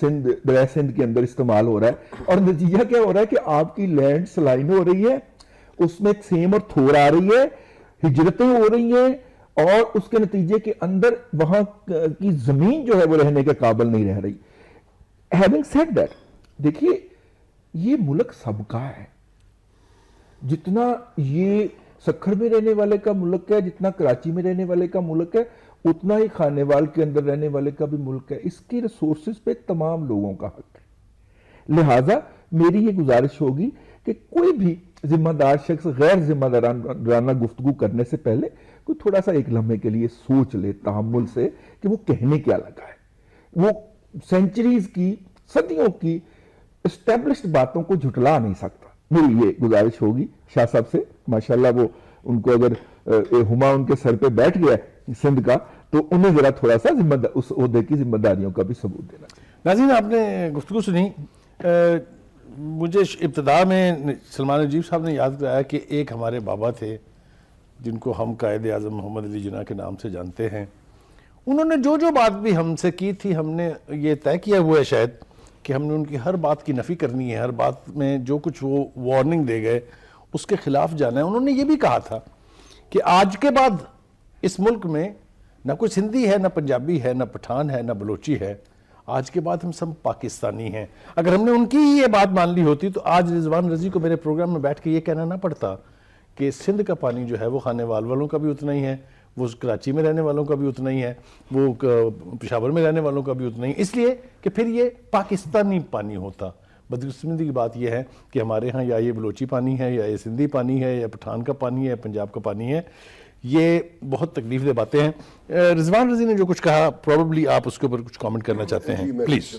سندھ, دریائے سندھ کے اندر استعمال ہو رہا ہے. اور نتیجہ کیا ہو رہا ہے کہ آپ کی لینڈ سلائن ہو رہی ہے, اس میں سیم اور تھور آ رہی ہے, ہجرتیں ہو رہی ہیں, اور اس کے نتیجے کے اندر وہاں کی زمین جو ہے وہ رہنے کے قابل نہیں رہ رہی. Having said that, دیکھیے یہ ملک سب کا ہے. جتنا یہ سکھر میں رہنے والے کا ملک ہے, جتنا کراچی میں رہنے والے کا ملک ہے, اتنا ہی خانے وال کے اندر رہنے والے کا بھی ملک ہے. اس کی ریسورسز پہ تمام لوگوں کا حق ہے. لہٰذا میری یہ گزارش ہوگی کہ کوئی بھی ذمہ دار شخص غیر ذمہ دارانہ گفتگو کرنے سے پہلے کوئی تھوڑا سا ایک لمحے کے لیے سوچ لے تحمل سے کہ وہ کہنے کیا لگا ہے. وہ سینچریز کی, صدیوں کی اسٹیبلشڈ باتوں کو جھٹلا نہیں سکتا. میری یہ گزارش ہوگی شاہ صاحب سے, ماشاءاللہ وہ ان کو اگر ہما ان کے سر پہ بیٹھ گیا سندھ کا تو انہیں ذرا تھوڑا سا اس عہدے کی ذمہ داریوں کا بھی ثبوت دینا. ناظرین آپ نے گفتگو سنی, مجھے ابتدا میں سلمان نجیب صاحب نے یاد کرایا کہ ایک ہمارے بابا تھے جن کو ہم قائد اعظم محمد علی جناح کے نام سے جانتے ہیں. انہوں نے جو بات بھی ہم سے کی تھی, ہم نے یہ طے کیا ہوا ہے شاید کہ ہم نے ان کی ہر بات کی نفی کرنی ہے, ہر بات میں جو کچھ وہ وارننگ دے گئے اس کے خلاف جانا ہے. انہوں نے یہ بھی کہا تھا کہ آج کے بعد اس ملک میں نہ کوئی سندھی ہے, نہ پنجابی ہے, نہ پٹھان ہے, نہ بلوچی ہے, آج کے بعد ہم سب پاکستانی ہیں. اگر ہم نے ان کی یہ بات مان لی ہوتی تو آج رضوان رضی کو میرے پروگرام میں بیٹھ کے یہ کہنا نہ پڑتا کہ سندھ کا پانی جو ہے وہ خانے وال والوں کا بھی اتنا ہی ہے, وہ کراچی میں رہنے والوں کا بھی اتنا ہی ہے, وہ پشاور میں رہنے والوں کا بھی اتنا ہی, اس لیے کہ پھر یہ پاکستانی پانی ہوتا. بدقسمتی کی بات یہ ہے کہ ہمارے ہاں یا یہ بلوچی پانی ہے, یا یہ سندھی پانی ہے, یا پٹھان کا پانی ہے, یا پنجاب کا پانی ہے. یہ بہت تکلیف دہ باتیں ہیں. رضوان رضی نے جو کچھ کہا, پروبیبلی آپ اس کے اوپر کچھ کامنٹ کرنا چاہتے ہیں, پلیز.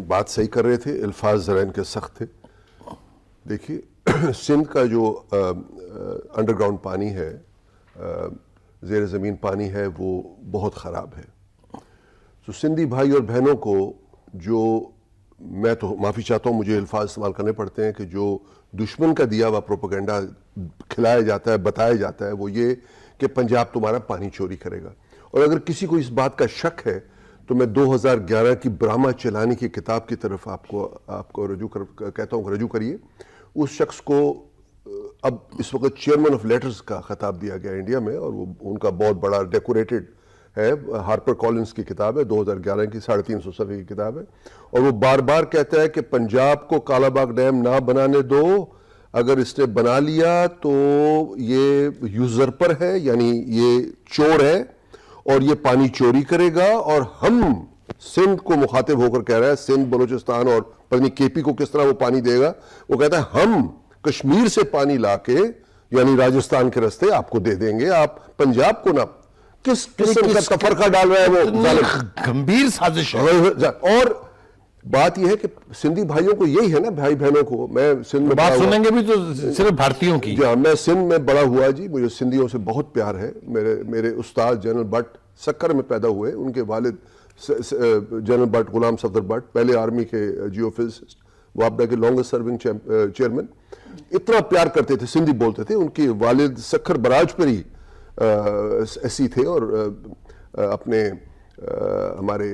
بات صحیح کر رہے تھے, الفاظ ذرا ان کے سخت تھے. دیکھیے سندھ کا جو انڈر گراؤنڈ پانی ہے, زیر زمین پانی ہے, وہ بہت خراب ہے. تو سندھی بھائی اور بہنوں کو جو, میں تو معافی چاہتا ہوں مجھے الفاظ استعمال کرنے پڑتے ہیں, کہ جو دشمن کا دیا ہوا پروپیگنڈا کھلایا جاتا ہے, بتایا جاتا ہے, وہ یہ کہ پنجاب تمہارا پانی چوری کرے گا. اور اگر کسی کو اس بات کا شک ہے تو میں 2011 کی براما چلانی کی کتاب کی طرف آپ کو کہتا ہوں رجوع کریے. اس شخص کو اب اس وقت چیئرمین آف لیٹرز کا خطاب دیا گیا انڈیا میں, اور وہ ان کا بہت بڑا ڈیکوریٹڈ ہے, ہارپر کالنز کی کتاب ہے, 2011 کی 350 صفحے کی کتاب ہے. اور وہ بار بار کہتا ہے کہ پنجاب کو کالا باغ ڈیم نہ بنانے دو, اگر اس نے بنا لیا تو یہ یوزرپر ہے, یعنی یہ چور ہے اور یہ پانی چوری کرے گا. اور ہم سندھ کو مخاطب ہو کر کہہ رہا ہے, سندھ بلوچستان اور پتہ نہیں کے پی کو کس طرح وہ پانی دے گا. وہ کہتا ہے ہم کشمیر سے پانی لا کے, یعنی راجستھان کے راستے آپ کو دے دیں گے, آپ پنجاب کو نہ. کس قسم کا تفرقہ ڈال رہا ہے وہ, گمبھیر سازش ہے. اور بات یہ ہے کہ سندھی بھائیوں کو یہی ہے نا, بھائی بہنوں کو, میں سندھ میں بات سنیں گے بھی تو صرف بھارتیوں کی. جی ہاں, میں سندھ میں بڑا ہوا جی, مجھے سندھیوں سے بہت پیار ہے. میرے استاد جنرل بٹ سکر میں پیدا ہوئے, ان کے والد جنرل بٹ غلام صفدر بٹ, پہلے آرمی کے جیو فزسسٹ, وابڈا کے لانگسٹ سرونگ چیئرمین. اتنا پیار کرتے تھے, سندھی بولتے تھے. ان کے والد سکھر براج پر ہی ایسی تھے, اور اپنے ہمارے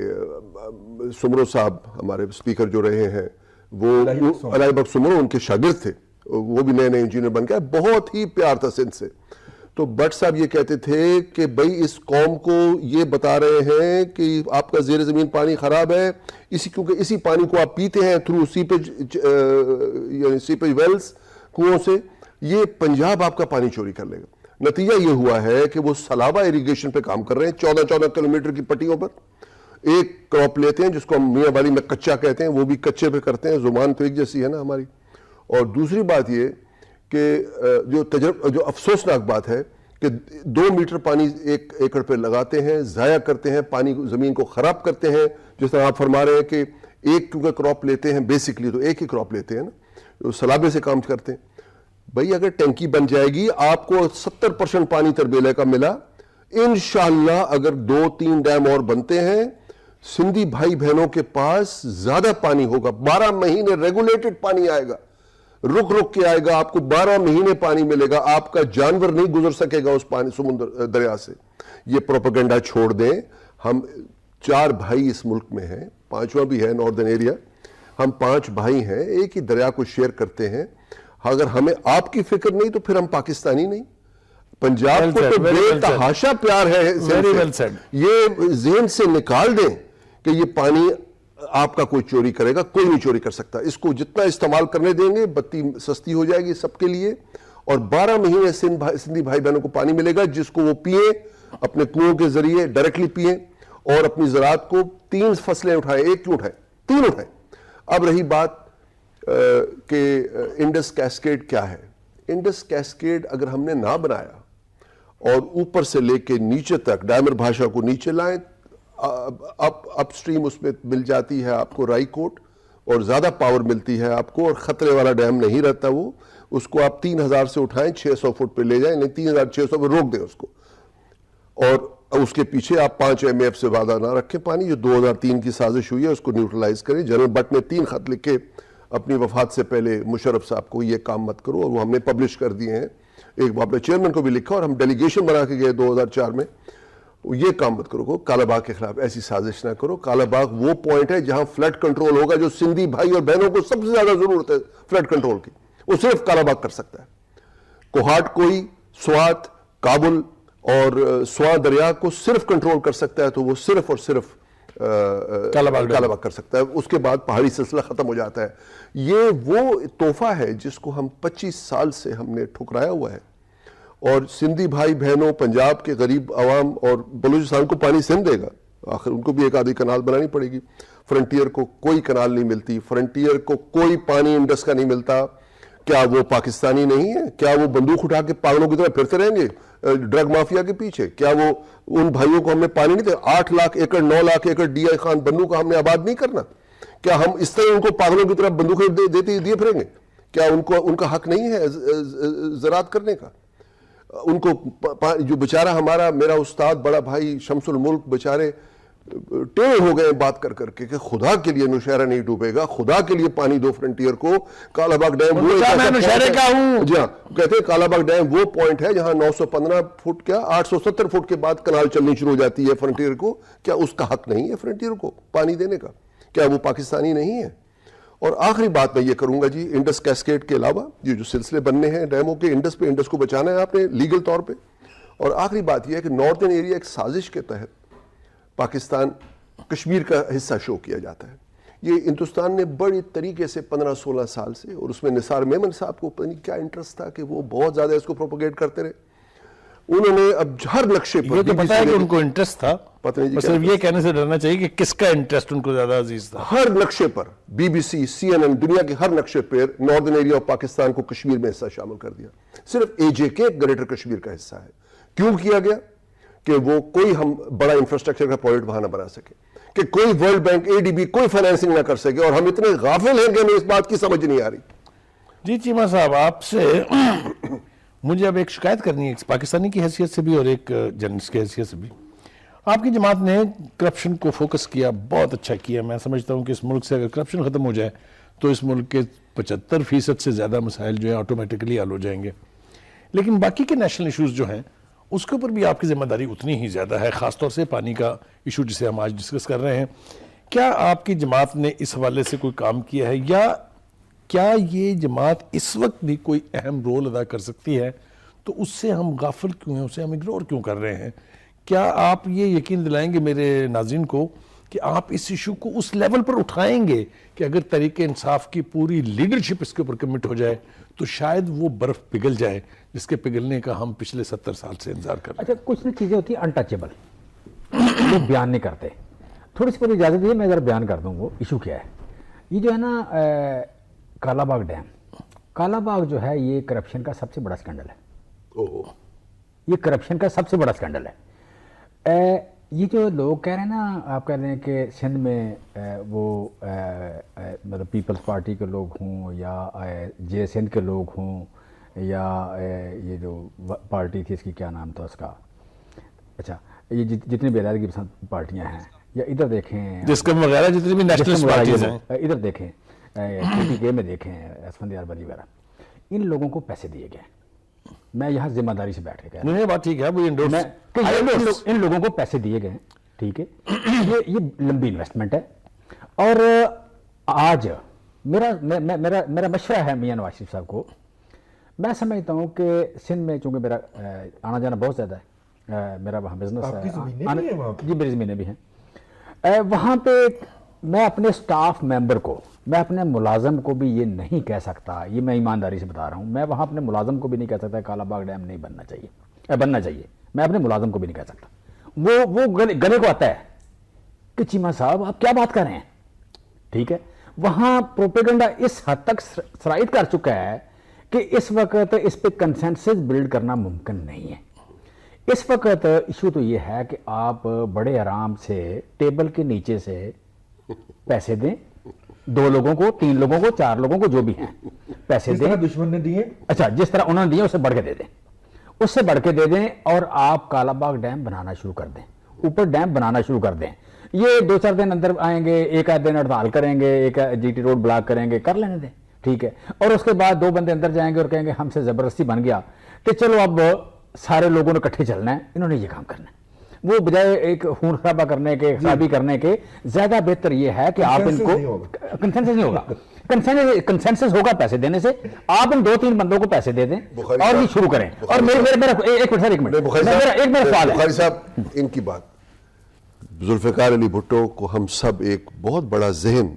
سمرو صاحب ہمارے اسپیکر جو رہے ہیں, وہ علائی بخش سمرو ان کے شاگرد تھے, وہ بھی نئے انجینئر بن گئے. بہت ہی پیار تھا سندھ سے. تو بٹ صاحب یہ کہتے تھے کہ بھائی اس قوم کو یہ بتا رہے ہیں کہ آپ کا زیر زمین پانی خراب ہے, کیونکہ اسی پانی کو آپ پیتے ہیں تھرو سیپیج, یعنی سیپیج ویلز, کنوؤں سے, یہ پنجاب آپ کا پانی چوری کر لے گا. نتیجہ یہ ہوا ہے کہ وہ سلابہ ایریگیشن پہ کام کر رہے ہیں, 14 کلومیٹر کی پٹیوں پر. ایک کراپ لیتے ہیں جس کو ہم میاں والی میں کچا کہتے ہیں, وہ بھی کچے پہ کرتے ہیں, زبان تو ایک جیسی ہے نا ہماری. اور دوسری بات یہ کہ جو افسوسناک بات ہے کہ 2 میٹر پانی 1 ایکڑ پہ لگاتے ہیں, ضائع کرتے ہیں, پانی زمین کو خراب کرتے ہیں. جس طرح آپ فرما رہے ہیں کہ ایک کیونکہ کراپ لیتے ہیں, بیسکلی تو ایک ہی کراپ لیتے ہیں نا, سلابے سے کام کرتے ہیں. بھئی اگر ٹینکی بن جائے گی, آپ کو 70% پانی تربیلے کا ملا. انشاءاللہ اگر 2-3 ڈیم اور بنتے ہیں, سندھی بھائی بہنوں کے پاس زیادہ پانی ہوگا. 12 مہینے ریگولیٹڈ پانی آئے گا, رک کے آئے گا, آپ کو 12 مہینے پانی ملے گا. آپ کا جانور نہیں گزر سکے گا اس پانی سمندر دریا سے. یہ پروپیگنڈا چھوڑ دیں. ہم 4 بھائی اس ملک میں ہیں, 5واں بھی ہے ناردرن ایریا. ہم 5 بھائی ہیں, ایک ہی دریا کو شیئر کرتے ہیں. اگر ہمیں آپ کی فکر نہیں تو پھر ہم پاکستانی نہیں. پنجاب کو تو بے تحاشا پیار ہے. یہ ذہن سے نکال دیں کہ یہ پانی آپ کا کوئی چوری کرے گا, کوئی نہیں چوری کر سکتا. اس کو جتنا استعمال کرنے دیں گے بتی سستی ہو جائے گی سب کے لیے. اور 12 مہینے سندھی بھائی بہنوں کو پانی ملے گا, جس کو وہ پئیں, اپنے کنوؤں کے ذریعے ڈائریکٹلی پئیں, اور اپنی زراعت کو 3 فصلیں اٹھائیں, ایک کیوں اٹھائیں, 3 اٹھائیں. اب رہی بات کہ انڈس کیسکیڈ کیا ہے. انڈس کیسکیڈ اگر ہم نے نہ بنایا اور اوپر سے لے کے نیچے تک ڈائمر بھاشا کو نیچے لائیں, اپ سٹریم اس میں مل جاتی ہے آپ کو رائی کوٹ, اور زیادہ پاور ملتی ہے آپ کو, اور خطرے والا ڈیم نہیں رہتا وہ. اس کو آپ 3000 سے اٹھائیں, 600 فٹ پہ لے جائیں, نہیں 3600 پہ روک دیں اس کو. اور اس کے پیچھے آپ 5 MAF سے وعدہ نہ رکھیں پانی، جو 2003 کی سازش ہوئی ہے اس کو نیوٹرلائز کریں. جنرل بٹ نے 3 خط لکھے اپنی وفات سے پہلے مشرف صاحب کو، یہ کام مت کرو، اور وہ ہم نے پبلش کر دیے ہیں. ایک اپنے چیئرمین کو بھی لکھا اور ہم ڈیلیگیشن بنا کے گئے 2004 میں، یہ کام مت کرو. کالا باغ کے خلاف ایسی سازش نہ کرو. کالا باغ وہ پوائنٹ ہے جہاں فلڈ کنٹرول ہوگا، جو سندھی بھائی اور بہنوں کو سب سے زیادہ ضرورت ہے فلڈ کنٹرول کی، وہ صرف کالا باغ کر سکتا ہے. کوہاٹ کوئی سوات، کابل اور سوا دریا کو صرف کنٹرول کر سکتا ہے تو وہ صرف اور صرف کالا باغ کر سکتا ہے. اس کے بعد پہاڑی سلسلہ ختم ہو جاتا ہے. یہ وہ تحفہ ہے جس کو ہم 25 سال سے ہم نے ٹھکرایا ہوا ہے، اور سندھی بھائی بہنوں، پنجاب کے غریب عوام اور بلوچستان کو پانی سندھ دے گا. آخر ان کو بھی ایک آدھی کنال بنانی پڑے گی. فرنٹیئر کو کوئی کنال نہیں ملتی، فرنٹیئر کو کوئی پانی انڈس کا نہیں ملتا. کیا وہ پاکستانی نہیں ہے؟ کیا وہ بندوق اٹھا کے پاگلوں کی طرح پھرتے رہیں گے ڈرگ مافیا کے پیچھے؟ کیا وہ ان بھائیوں کو ہم نے پانی نہیں دیا؟ 8 لاکھ ایکڑ 9 لاکھ ایکڑ ڈی آئی خان بنو کا ہم نے آباد نہیں کرنا؟ کیا ہم اس طرح ان کو پاگلوں کی طرح بندوقیں دیے پھریں گے؟ کیا ان کا حق نہیں ہے زراعت کرنے کا؟ ان کو جو بیچارہ میرا استاد بڑا بھائی شمس الملک بیچارے ٹیڑھے ہو گئے بات کر کر کے کہ خدا کے لیے نوشہرہ نہیں ڈوبے گا، خدا کے لیے پانی دو فرنٹیئر کو. کالا باغ ڈیم میں نوشہرے کا ہوں. جی ہاں، کہتے ہیں کالا باغ ڈیم وہ پوائنٹ ہے جہاں 915 فٹ کیا 870 فٹ کے بعد کنال چلنی شروع ہو جاتی ہے فرنٹیئر کو. کیا اس کا حق نہیں ہے فرنٹیئر کو پانی دینے کا؟ کیا وہ پاکستانی نہیں ہے؟ اور آخری بات میں یہ کروں گا جی، انڈس کیسکیڈ کے علاوہ یہ جو سلسلے بننے ہیں ڈیموں کے انڈس پہ، انڈس کو بچانا ہے آپ نے لیگل طور پہ. اور آخری بات یہ ہے کہ نارتھن ایریا ایک سازش کے تحت پاکستان کشمیر کا حصہ شو کیا جاتا ہے. یہ ہندوستان نے بڑی طریقے سے 15-16 سال سے، اور اس میں نثار میمن صاحب کو پتہ نہیں کیا انٹرسٹ تھا کہ وہ بہت زیادہ اس کو پروپیگیٹ کرتے رہے. انہوں نے اب ہر نقشے پر، یہ تو پتا ہے کہ ان کو انٹرسٹ تھا، پتہ نہیں بس صرف یہ کہنے سے ڈرنا چاہیے کہ کس کا انٹرسٹ ان کو زیادہ عزیز تھا. ہر نقشے پر BBC CNN دنیا کے ہر نقشے پر ناردرن ایریا آف پاکستان کو کشمیر میں حصہ شامل کر دیا. صرف AJK گریٹر کشمیر کا حصہ ہے. کیوں کیا گیا؟ کہ وہ کوئی ہم بڑا انفراسٹرکچر کا پروجیکٹ وہاں نہ بنا سکے، کہ کوئی ورلڈ بینک ADB کوئی فائنینسنگ نہ کر سکے، اور ہم اتنے غافل ہیں کہ ہمیں اس بات کی سمجھ نہیں آ رہی. جی چیمہ صاحب، آپ سے مجھے اب ایک شکایت کرنی ہے، ایک پاکستانی کی حیثیت سے بھی اور ایک جرنلسٹ کی حیثیت سے بھی. آپ کی جماعت نے کرپشن کو فوکس کیا، بہت اچھا کیا. میں سمجھتا ہوں کہ اس ملک سے اگر کرپشن ختم ہو جائے تو اس ملک کے 75% سے زیادہ مسائل جو ہیں آٹومیٹکلی حل ہو جائیں گے. لیکن باقی کے نیشنل ایشوز جو ہیں اس کے اوپر بھی آپ کی ذمہ داری اتنی ہی زیادہ ہے، خاص طور سے پانی کا ایشو جسے ہم آج ڈسکس کر رہے ہیں. کیا آپ کی جماعت نے اس حوالے سے کوئی کام کیا ہے، یا کیا یہ جماعت اس وقت بھی کوئی اہم رول ادا کر سکتی ہے؟ تو اس سے ہم غافل کیوں ہیں، اسے ہم اگنور کیوں کر رہے ہیں؟ کیا آپ یہ یقین دلائیں گے میرے ناظرین کو کہ آپ اس ایشو کو اس لیول پر اٹھائیں گے کہ اگر تحریک انصاف کی پوری لیڈرشپ اس کے اوپر کمٹ ہو جائے تو شاید وہ برف پگھل جائے جس کے پگھلنے کا ہم پچھلے 70 سال سے انتظار کر رہے ہیں؟ اچھا، کچھ چیزیں ہوتی ہیں انٹچیبل، وہ بیان نہیں کرتے. تھوڑی سی پہلے اجازت دیجیے میں ذرا بیان کر دوں وہ ایشو کیا ہے. یہ جو ہے نا کالا باغ ڈیم، کالا باغ جو ہے یہ کرپشن کا سب سے بڑا سکینڈل ہے. یہ کرپشن کا سب سے بڑا سکینڈل ہے. یہ جو لوگ کہہ رہے ہیں نا، آپ کہہ رہے ہیں کہ سندھ میں وہ مطلب پیپلز پارٹی کے لوگ ہوں یا جے سندھ کے لوگ ہوں یا یہ جو پارٹی تھی اس کی کیا نام تھا اس کا، اچھا یہ جتنی بے علیحدگی پسند پارٹیاں ہیں، یا ادھر دیکھیں جس کا وغیرہ جتنی بھی نیشنل پارٹیز ہیں، ادھر دیکھیں PTK میں دیکھیں اسفندیار بلی وغیرہ، ان لوگوں کو پیسے دیے گئے. میں یہاں ذمہ داری سے بیٹھ کے کہہ رہا ہوں، نہیں بات ٹھیک ہے، ان لوگوں کو پیسے دیے گئے، ٹھیک ہے. یہ لمبی انویسٹمنٹ ہے. اور آج میرا مشورہ ہے میاں نواز شریف صاحب کو، میں سمجھتا ہوں کہ سندھ میں چونکہ میرا آنا جانا بہت زیادہ ہے، میرا وہاں بزنس ہے، جی میری زمینیں بھی ہیں وہاں پہ. میں اپنے سٹاف ممبر کو، میں اپنے ملازم کو بھی یہ نہیں کہہ سکتا، یہ میں ایمانداری سے بتا رہا ہوں، میں وہاں اپنے ملازم کو بھی نہیں کہہ سکتا کالا باغ ڈیم نہیں بننا چاہیے. میں اپنے ملازم کو بھی نہیں کہہ سکتا. وہ گلے کو آتا ہے کہ چیمہ صاحب آپ کیا بات کر رہے ہیں، ٹھیک ہے. وہاں پروپیگنڈا اس حد تک سرائت کر چکا ہے کہ اس وقت اس پہ کنسنسس بلڈ کرنا ممکن نہیں ہے. اس وقت ایشو تو یہ ہے کہ آپ بڑے آرام سے ٹیبل کے نیچے سے پیسے دیں، 2 لوگوں کو، 3 لوگوں کو، 4 لوگوں کو، جو بھی ہیں پیسے دیں. دشمن نے دیے، اچھا جس طرح انہوں نے دیے اسے بڑھ کے دے دیں. اس سے بڑھ کے دے دیں اور آپ کالا باغ ڈیم بنانا شروع کر دیں, اوپر ڈیم بنانا شروع کر دیں. یہ 2-4 دن اندر آئیں گے, 1 دن ہڑتال کریں گے, ایک جی ٹی روڈ بلاک کریں گے, کر لینے دیں, ٹھیک ہے. اور اس کے بعد 2 بندے اندر جائیں گے اور کہیں گے ہم سے زبردستی بن گیا کہ چلو اب سارے لوگوں نے اکٹھے چلنا ہے, انہوں نے یہ کام کرنا ہے. وہ بجائے ایک خون خرابہ کرنے کے, خرابی کرنے کے, زیادہ بہتر یہ ہے کہ آپ ان کو کنسنسس نہیں ہوگا, کنسنسس ہوگا پیسے دینے سے. آپ ان 2-3 بندوں کو پیسے دے دیں اور یہ شروع کریں. اور ایک منٹ میرا سوال ہے بخاری صاحب, ان کی بات ذوالفقار علی بھٹو کو ہم سب ایک بہت بڑا ذہن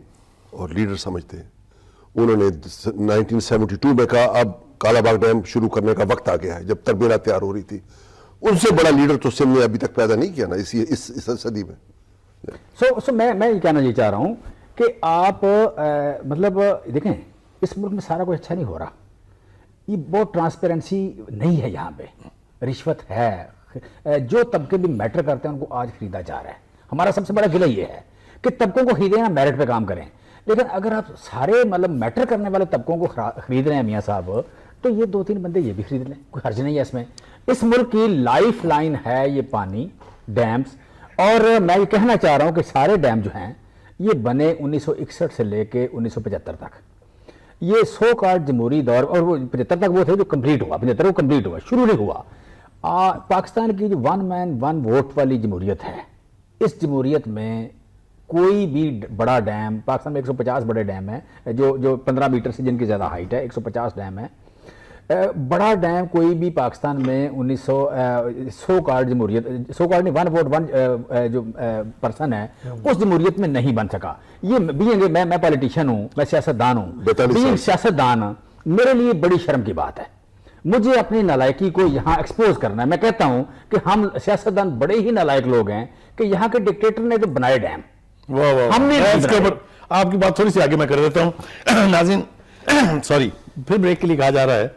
اور لیڈر سمجھتے ہیں. انہوں نے 1972 میں کہا اب کالا باغ ڈیم شروع کرنے کا وقت آ گیا ہے, جب تربیلا تیار ہو رہی تھی. ان سے بڑا لیڈر تو سندھ نے ابھی تک پیدا نہیں کیا نا اس صدی میں. سو میں یہ کہنا یہ چاہ رہا ہوں کہ آپ مطلب دیکھیں اس ملک میں سارا کچھ اچھا نہیں ہو رہا. یہ بہت ٹرانسپیرنسی نہیں ہے یہاں پہ, رشوت ہے. جو طبقے بھی میٹر کرتے ہیں ان کو آج خریدا جا رہا ہے. ہمارا سب سے بڑا گلہ یہ ہے کہ طبقوں کو خریدیں یا میرٹ پہ کام کریں. لیکن اگر آپ سارے مطلب میٹر کرنے والے طبقوں کو خرید رہے ہیں میاں صاحب, تو یہ 2-3 بندے یہ بھی خرید لیں, کوئی حرج نہیں ہے اس میں. اس ملک کی لائف لائن ہے یہ پانی, ڈیمز. اور میں یہ کہنا چاہ رہا ہوں کہ سارے ڈیم جو ہیں یہ بنے 1961 سے لے کے 1975 تک. یہ 100 کارڈ جمہوری دور, اور وہ 75 تک وہ تھے جو کمپلیٹ ہوا, 75 وہ کمپلیٹ ہوا, شروع نہیں ہوا. پاکستان کی جو 1 مین 1 ووٹ والی جمہوریت ہے, اس جمہوریت میں کوئی بھی بڑا ڈیم, پاکستان میں 150 بڑے ڈیم ہیں جو 15 میٹر سے جن کی زیادہ ہائٹ ہے, 150 ڈیم ہے. بڑا ڈیم کوئی بھی پاکستان میں 100 کارڈ جمہوریت, 100 کارڈ نہیں 1 ووٹ 1 جو پرسن ہے اس جمہوریت میں نہیں بن سکا. یہ میں پالیٹیشین ہوں, میں سیاستدان ہوں, سیاستدان میرے لیے بڑی شرم کی بات ہے. مجھے اپنی نالائکی کو یہاں ایکسپوز کرنا ہے. میں کہتا ہوں کہ ہم سیاستدان بڑے ہی نالائق لوگ ہیں کہ یہاں کے ڈکٹیٹر نے تو بنائے ڈیم, ہم نے اس کے اوپر آپ کی بات تھوڑی سی آگے میں کر دیتا ہوں. ناظرین سوری, پھر بریک کے لیے کہا جا رہا ہے.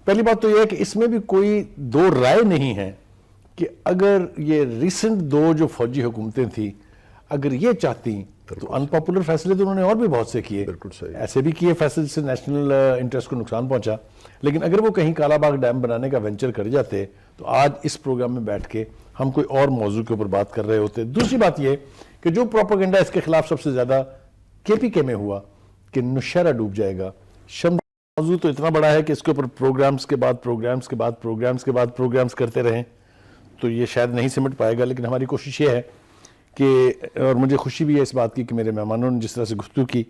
پہلی بات تو یہ ہے کہ اس میں بھی کوئی 2 رائے نہیں ہے کہ اگر یہ ریسنٹ 2 جو فوجی حکومتیں تھیں اگر یہ چاہتی تو ان پاپولر فیصلے تو انہوں نے اور بھی بہت سے کیے, ایسے بھی کیے فیصلے سے نیشنل انٹرسٹ کو نقصان پہنچا. لیکن اگر وہ کہیں کالا باغ ڈیم بنانے کا وینچر کر جاتے تو آج اس پروگرام میں بیٹھ کے ہم کوئی اور موضوع کے اوپر بات کر رہے ہوتے. دوسری بات یہ کہ جو پروپیگنڈا اس کے خلاف سب سے زیادہ KPK میں ہوا کہ نوشہرہ ڈوب جائے گا, موضوع تو اتنا بڑا ہے کہ اس کے اوپر پروگرامز کے بعد پروگرامز کے بعد پروگرامز کے بعد پروگرامز کرتے رہیں تو یہ شاید نہیں سمٹ پائے گا. لیکن ہماری کوشش یہ ہے کہ, اور مجھے خوشی بھی ہے اس بات کی کہ میرے مہمانوں نے جس طرح سے گفتگو کی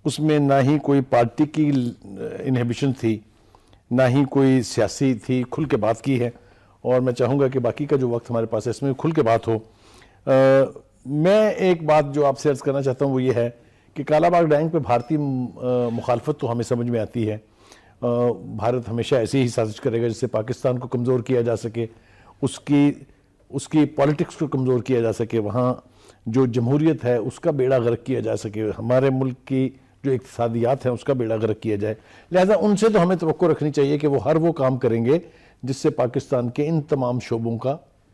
اس میں نہ ہی کوئی پارٹی کی انہیبیشن تھی, نہ ہی کوئی سیاسی تھی, کھل کے بات کی ہے. اور میں چاہوں گا کہ باقی کا جو وقت ہمارے پاس ہے اس میں کھل کے بات ہو. میں ایک بات جو آپ سے عرض کرنا چاہتا ہوں وہ یہ ہے کہ کالا باغ ڈیم پہ بھارتی مخالفت تو ہمیں سمجھ میں آتی ہے. بھارت ہمیشہ ایسی ہی سازش کرے گا جس سے پاکستان کو کمزور کیا جا سکے, اس کی پالیٹکس کو کمزور کیا جا سکے, وہاں جو جمہوریت ہے اس کا بیڑا غرق کیا جا سکے, ہمارے ملک کی جو اقتصادیات ہیں اس کا بیڑا غرق کیا جائے. لہٰذا ان سے تو ہمیں توقع رکھنی چاہیے کہ وہ ہر وہ کام کریں گے جس سے پاکستان کے ان تمام شعبوں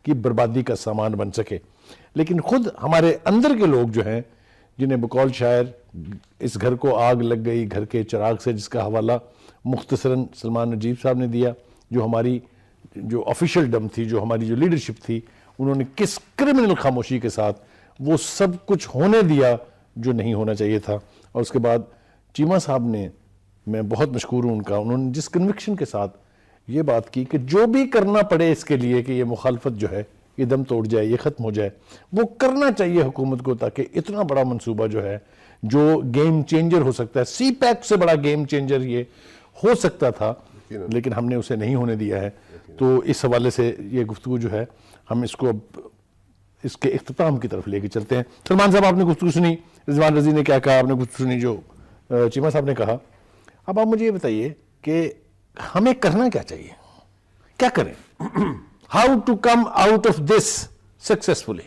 کی بربادی کا سامان بن سکے. لیکن خود ہمارے اندر کے لوگ جو ہیں جنہیں بقول شاعر اس گھر کو آگ لگ گئی گھر کے چراغ سے, جس کا حوالہ مختصراً سلمان نجیب صاحب نے دیا, جو ہماری جو آفیشل ڈم تھی, جو ہماری جو لیڈرشپ تھی, انہوں نے کس کرمنل خاموشی کے ساتھ وہ سب کچھ ہونے دیا جو نہیں ہونا چاہیے تھا. اور اس کے بعد چیمہ صاحب نے, میں بہت مشکور ہوں ان کا, انہوں نے جس کنوکشن کے ساتھ یہ بات کی کہ جو بھی کرنا پڑے اس کے لیے کہ یہ مخالفت جو ہے یہ دم توڑ جائے, یہ ختم ہو جائے, وہ کرنا چاہیے حکومت کو تاکہ اتنا بڑا منصوبہ جو ہے جو گیم چینجر ہو سکتا ہے, سی پیک سے بڑا گیم چینجر یہ ہو سکتا تھا لیکن ہم نے اسے نہیں ہونے دیا ہے. تو اس حوالے سے یہ گفتگو جو ہے ہم اس کو اب اس کے اختتام کی طرف لے کے چلتے ہیں. سلمان صاحب آپ نے گفتگو سنی, رضوان رضی نے کیا کہا, آپ نے گفتگو سنی جو چیمہ صاحب نے کہا. اب آپ مجھے یہ بتائیے کہ ہمیں کرنا کیا چاہیے, کیا کریں, how to come out of this successfully.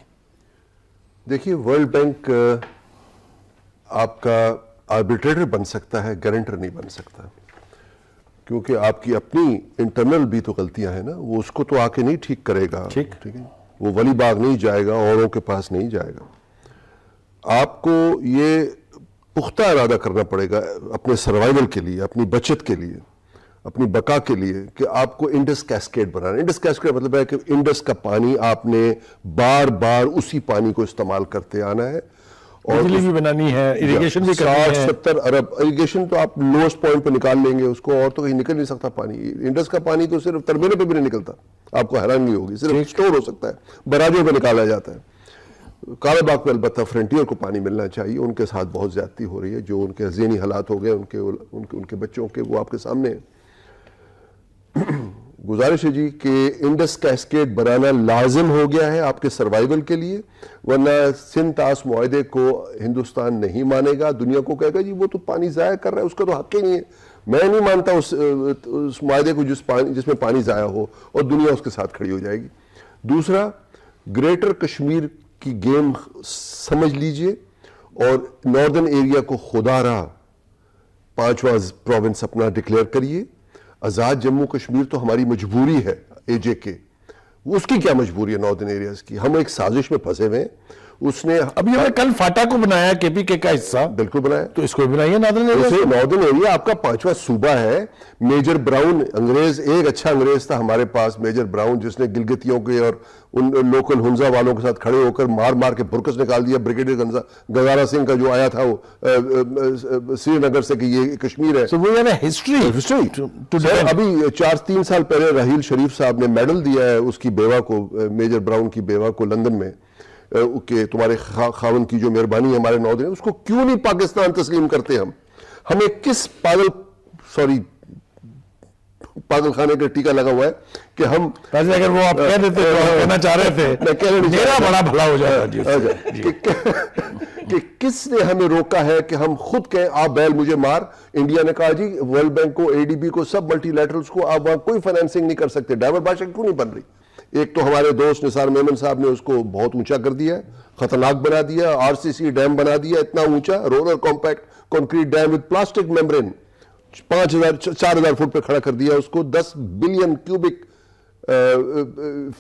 دیکھیے ورلڈ بینک آپ کا آربیٹریٹر بن سکتا ہے, گارنٹر نہیں بن سکتا, کیونکہ آپ کی اپنی انٹرنل بھی تو غلطیاں ہیں نا, وہ اس کو تو آ کے نہیں ٹھیک کرے گا. ٹھیک ہے, وہ ولی باغ نہیں جائے گا, اوروں کے پاس نہیں جائے گا. آپ کو یہ پختہ ارادہ کرنا پڑے گا اپنے سروائیول کے لیے, اپنی بچت کے لیے. اپنی بقا کے لیے کہ آپ کو انڈس کیسکیڈ بنانا. انڈس کیسکیڈ مطلب ہے کہ انڈس کا پانی آپ نے بار بار اسی پانی کو استعمال کرتے آنا ہے, اور بجلی بھی بنانی ہے, اریگیشن بھی کرنی ہے. 60-70 ارب اریگیشن تو آپ لوسٹ پوائنٹ پہ نکال لیں گے اس کو, اور تو کہیں نکل نہیں سکتا پانی. انڈس کا پانی تو صرف تربینے پہ بھی نہیں نکلتا, آپ کو حیرانگی ہوگی, صرف اسٹور ہو سکتا ہے, برادریوں پہ نکالا جاتا ہے. کالے باغ پہ البتہ فرنٹیئر کو پانی ملنا چاہیے, ان کے ساتھ بہت زیادتی ہو رہی ہے, جو ان کے ذہنی حالات ہو گئے ان کے بچوں کے, وہ آپ کے سامنے ہیں. گزارش ہے جی کہ انڈس کیسکیڈ بنانا لازم ہو گیا ہے آپ کے سروائیول کے لیے, ورنہ سندھ طاس معاہدے کو ہندوستان نہیں مانے گا. دنیا کو کہے گا جی وہ تو پانی ضائع کر رہا ہے, اس کا تو حق ہی نہیں ہے. میں نہیں مانتا اس معاہدے کو جس میں پانی ضائع ہو, اور دنیا اس کے ساتھ کھڑی ہو جائے گی. دوسرا, گریٹر کشمیر کی گیم سمجھ لیجئے, اور ناردرن ایریا کو خدا رہا 5واں پروونس اپنا ڈکلیئر کریے. آزاد جموں کشمیر تو ہماری مجبوری ہے اے جے کے, اس کی کیا مجبوری ہے ناردرن ایریاز کی؟ ہم ایک سازش میں پھنسے ہوئے ہیں. اس نے ابھی ہمیں کل فاٹا کو بنایا کے پی کے کا حصہ, بالکل بنایا, تو اس کو بھی بنائیے ناردرن ایریا. ناردرن ایریا آپ کا 5واں صوبہ ہے. میجر براؤن انگریز, ایک اچھا انگریز تھا ہمارے پاس, میجر براؤن, جس نے گلگتیوں کے اور ان لوکل ہنزا والوں کے ساتھ کھڑے ہو کر مار مار کے برکس نکال دیا. بریگیڈیئر گزارا سنگھ کا جو آیا تھا وہ سری نگر سے کہ یہ کشمیر ہے. وہ ہسٹری ابھی 3 سال پہلے راحیل شریف صاحب نے میڈل دیا ہے اس کی بیوہ کو, میجر براؤن کی بیوہ کو, لندن میں, کہ تمہارے خاون کی جو مہربانی ہے ہمارے ناردرن, اس کو کیوں نہیں پاکستان تسلیم کرتے ہم؟ ہمیں کس پاگل خانے کا ٹیکہ لگا ہوا ہے کہ ہم, اگر وہ آپ کہہ دیتے تو کہنا چاہ رہے تھے میرا بڑا بھلا ہو جاتا کہ کس نے ہمیں روکا ہے کہ ہم خود کہیں آپ بیل مجھے مار. انڈیا نے کہا جی ورلڈ بینک کو, اے ڈی بی کو, سب ملٹی لیٹرلز کو آپ وہاں کوئی فائنینسنگ نہیں کر سکتے. ڈرائیور بادشاہ کیوں نہیں بن رہی؟ ایک تو ہمارے دوست نثار میمن صاحب نے اس کو بہت اونچا کر دیا ہے, خطرناک بنا دیا. آر سی سی ڈیم بنا دیا اتنا اونچا, roller compact concrete dam with plastic membrane, 4,000 feet پہ کھڑا کر دیا اس کو. 10 billion cubic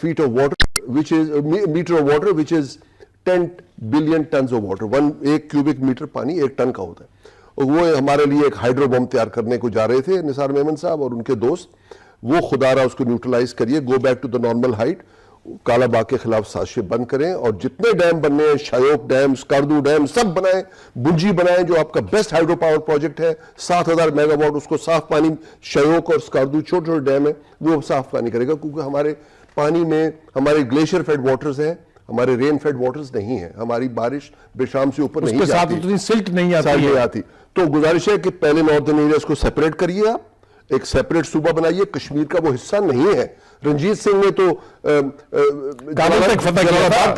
feet of water which is metre of water which is 10 billion tons of water. ایک کیوبک میٹر پانی 1 ٹن کا ہوتا ہے. اور وہ ہمارے لیے ایک ہائیڈرو بم تیار کرنے کو جا رہے تھے نثار میمن صاحب اور ان کے دوست. وہ خدا رہا اس کو نیوٹرلائز کریے, go back to the normal height. Kalabagh کے خلاف سازشیں بند کریں, اور جتنے ڈیم بننے ہیں, شایوک ڈیم, اسکردو ڈیم, سب بنائیں. بنجی بنائیں جو آپ کا بیسٹ ہائیڈرو پاور پروجیکٹ ہے, 7,000 میگا واٹ, اس کو صاف پانی, شایوک اور اسکردو چھوٹے چھوٹے ڈیم ہیں, وہ صاف پانی کرے گا. کیونکہ ہمارے پانی میں ہمارے گلیشیئر فیڈ واٹرز ہیں, ہمارے رین فیڈ واٹرز نہیں ہیں. ہماری بارش بے شام سے اوپر نہیں جاتی, اتنی سلٹ نہیں آتی. تو گزارش ہے کہ پہلے ناردرن ایریاز کو سیپریٹ کریے, آپ ایک سیپریٹ صوبہ بنائیے. کشمیر کا وہ حصہ نہیں ہے. رنجیت سنگھ نے تو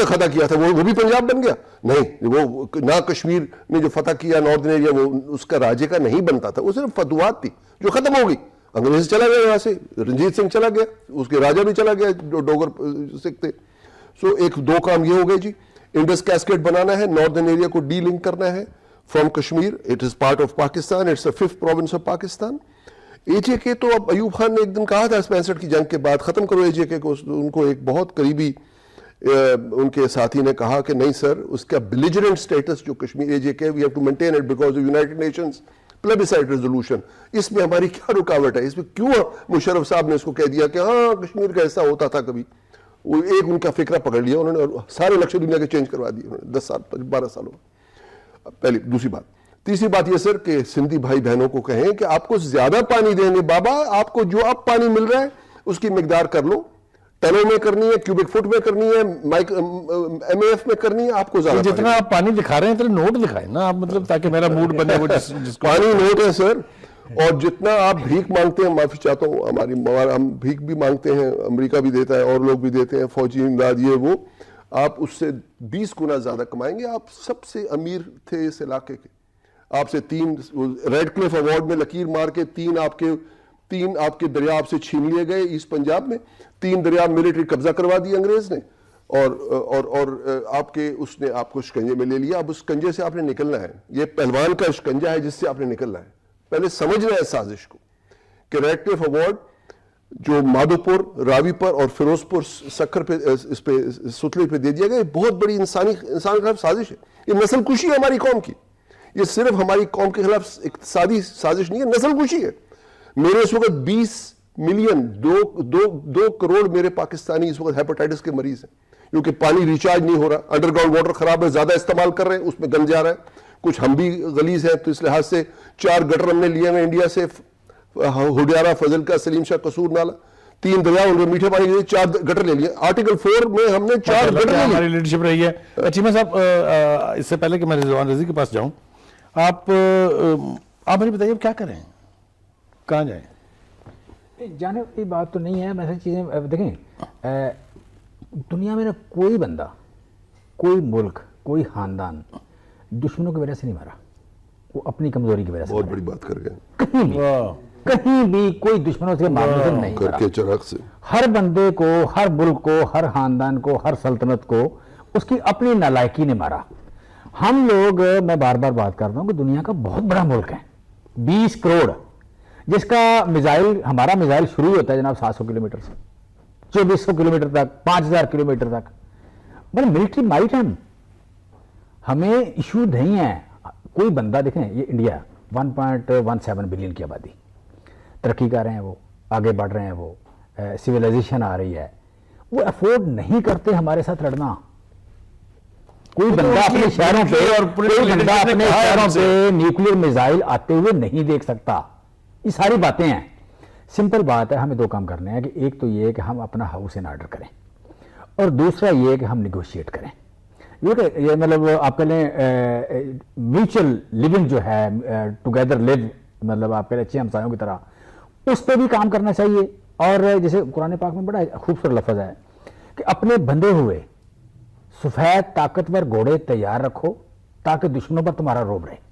فتح کیا تھا, وہ بھی پنجاب بن گیا. نہیں, وہ نہ کشمیر نے جو فتح کیا ناردرن ایریا, وہ اس کا راجے کا نہیں بنتا تھا, وہ صرف فتوحات تھی جو ختم ہو گئی. انگریز چلا گیا یہاں سے, رنجیت سنگھ چلا گیا, اس کے راجہ بھی چلا گیا جو ڈوگر سکھ تھے. سو ایک دو کام یہ ہو گئے جی. انڈس کیسکیڈ بنانا ہے, ناردرن ایریا کو ڈی لنک کرنا ہے from Kashmir. It is part of Pakistan, it's the 5th province of Pakistan. A J K تو اب ایوب خان نے ایک دن کہا تھا 65 کی جنگ کے بعد ختم کرو اے جے کے کو. ان کو ایک بہت قریبی ان کے ساتھی نے کہا کہ نہیں سر, اس کا بلیجرنٹ سٹیٹس جو Kashmir A J K, we have to maintain it because of United Nations plebiscite resolution. اس میں ہماری کیا رکاوٹ ہے؟ اس میں کیوں مشرف صاحب نے اس کو کہہ دیا کہ ہاں کشمیر کا ایسا ہوتا تھا کبھی. وہ ایک ان کا فکرہ پکڑ لیا انہوں نے, اور سارے نقشے دنیا کے چینج کروا دیے انہوں نے 10 سال 12 سالوں میں. پہلی. دوسری بات, تیسری بات یہ سر کہ سندھی بھائی بہنوں کو کہیں کہ آپ کو زیادہ پانی دیں گے بابا, آپ کو جو اب پانی مل رہا ہے اس کی مقدار کر لو. ٹنوں میں کرنی ہے, کیوبک فٹ میں کرنی ہے, ایم اے ایف میں کرنی ہے, آپ کو زیادہ جتنا آپ پانی دکھا رہے ہیں اتنا نوٹ دکھائیں نا آپ, مطلب تاکہ میرا موڈ بنے. وہ پانی نوٹ ہے سر. اور جتنا آپ بھیک مانگتے ہیں, معافی چاہتا ہوں, ہم بھیک بھی مانگتے ہیں, امریکہ بھی دیتا ہے اور لوگ بھی دیتے ہیں, فوجی امداد یہ وہ, آپ اس سے 20 گنا زیادہ کمائیں گے. آپ سب سے امیر تھے اس علاقے کے. آپ سے 3 ریڈ کلف ایوارڈ میں لکیر مار کے 3 آپ کے دریا آپ سے چھین لیے گئے ایسٹ پنجاب میں. 3 دریا ملٹری قبضہ کروا دی انگریز نے, اور آپ کے اس نے آپ کو شکنجے میں لے لیا. اب اس شکنجے سے آپ نے نکلنا ہے. یہ پہلوان کا شکنجہ ہے جس سے آپ نے نکلنا ہے. پہلے سمجھنا ہے سازش کو کہ ریڈ کلف ایوارڈ جو مادھوپور, راوی پر اور فیروز پور سکھر پہ, اس پہ ستلی پہ دے دیا گیا, یہ بہت بڑی انسان کے خلاف سازش ہے. یہ نسل کشی ہے ہماری قوم کی. یہ صرف ہماری قوم کے خلاف اقتصادی سازش نہیں ہے, نسل کشی ہے. میرے اس وقت 20 ملین 2 کروڑ میرے پاکستانی اس وقت ہیپاٹائٹس کے مریض ہیں، کیونکہ پانی ریچارج نہیں ہو رہا، انڈر گراؤنڈ واٹر خراب ہے، زیادہ استعمال کر رہے ہیں، اس میں گند جا رہا ہے. کچھ ہم بھی غلیظ ہیں، تو اس لحاظ سے 4 گٹر ہم نے لیے ہوئے انڈیا سے، ہڈیارہ، فضل کا، سلیم شاہ، قصور نالا، 3 دریا، ان میں میٹھے پانی کے لیے 4 گٹر لے لیے. آرٹیکل 4 میں ہم نے 4 گٹر لے لیے. ہماری لیڈرشپ رہی ہے. چیمہ صاحب، اس سے پہلے کہ میں رضوان رضی کے پاس جاؤں، آپ مجھے بتائیے اب کیا کریں، کہاں جائیں؟ جانے کی بات تو نہیں ہے. میں ایسی چیزیں دیکھیں، دنیا میں کوئی بندہ، کوئی ملک، کوئی خاندان دشمنوں کی وجہ سے نہیں مارا، وہ اپنی کمزوری کی وجہ سے. بہت بڑی بات کر گئے. کہیں بھی کوئی دشمنوں سے مارنے سے نہیں کر مارا. کے چراغ سے ہر بندے کو، ہر ملک کو، ہر خاندان کو، ہر سلطنت کو اس کی اپنی نالائکی نے مارا. ہم لوگ، میں بار بار بات کرتا ہوں کہ دنیا کا بہت بڑا ملک ہے، 20 کروڑ، جس کا میزائل، ہمارا میزائل شروع ہوتا ہے جناب 700 کلومیٹر سے 2400 کلومیٹر تک، 5000 کلومیٹر تک. بڑا ملٹری مائٹ ہے. ہمیں ایشو نہیں ہے. کوئی بندہ دیکھیں، یہ انڈیا 1.17 بلین کی آبادی، ترقی کر رہے ہیں، وہ آگے بڑھ رہے ہیں، وہ سویلائزیشن آ رہی ہے، وہ افورڈ نہیں کرتے ہمارے ساتھ لڑنا. کوئی بندہ اپنے شہروں پہ، اور کوئی بندہ اپنے شہروں پہ نیوکلیر میزائل آتے ہوئے نہیں دیکھ سکتا. یہ ساری باتیں ہیں. سمپل بات ہے، ہمیں 2 کام کرنے ہیں، کہ ایک تو یہ کہ ہم اپنا ہاؤس ان آرڈر کریں، اور دوسرا یہ کہ ہم نیگوشیٹ کریں. یہ مطلب آپ کہہ لیں میوچل لیونگ جو ہے، ٹوگیدر لیو، مطلب آپ کہہ لیں اچھے ہمسایوں کی طرح، اس پہ بھی کام کرنا چاہیے. اور جیسے قرآن پاک میں بڑا خوبصورت لفظ ہے کہ اپنے بندھے ہوئے سفید طاقتور گھوڑے تیار رکھو تاکہ دشمنوں پر تمہارا روب رہے.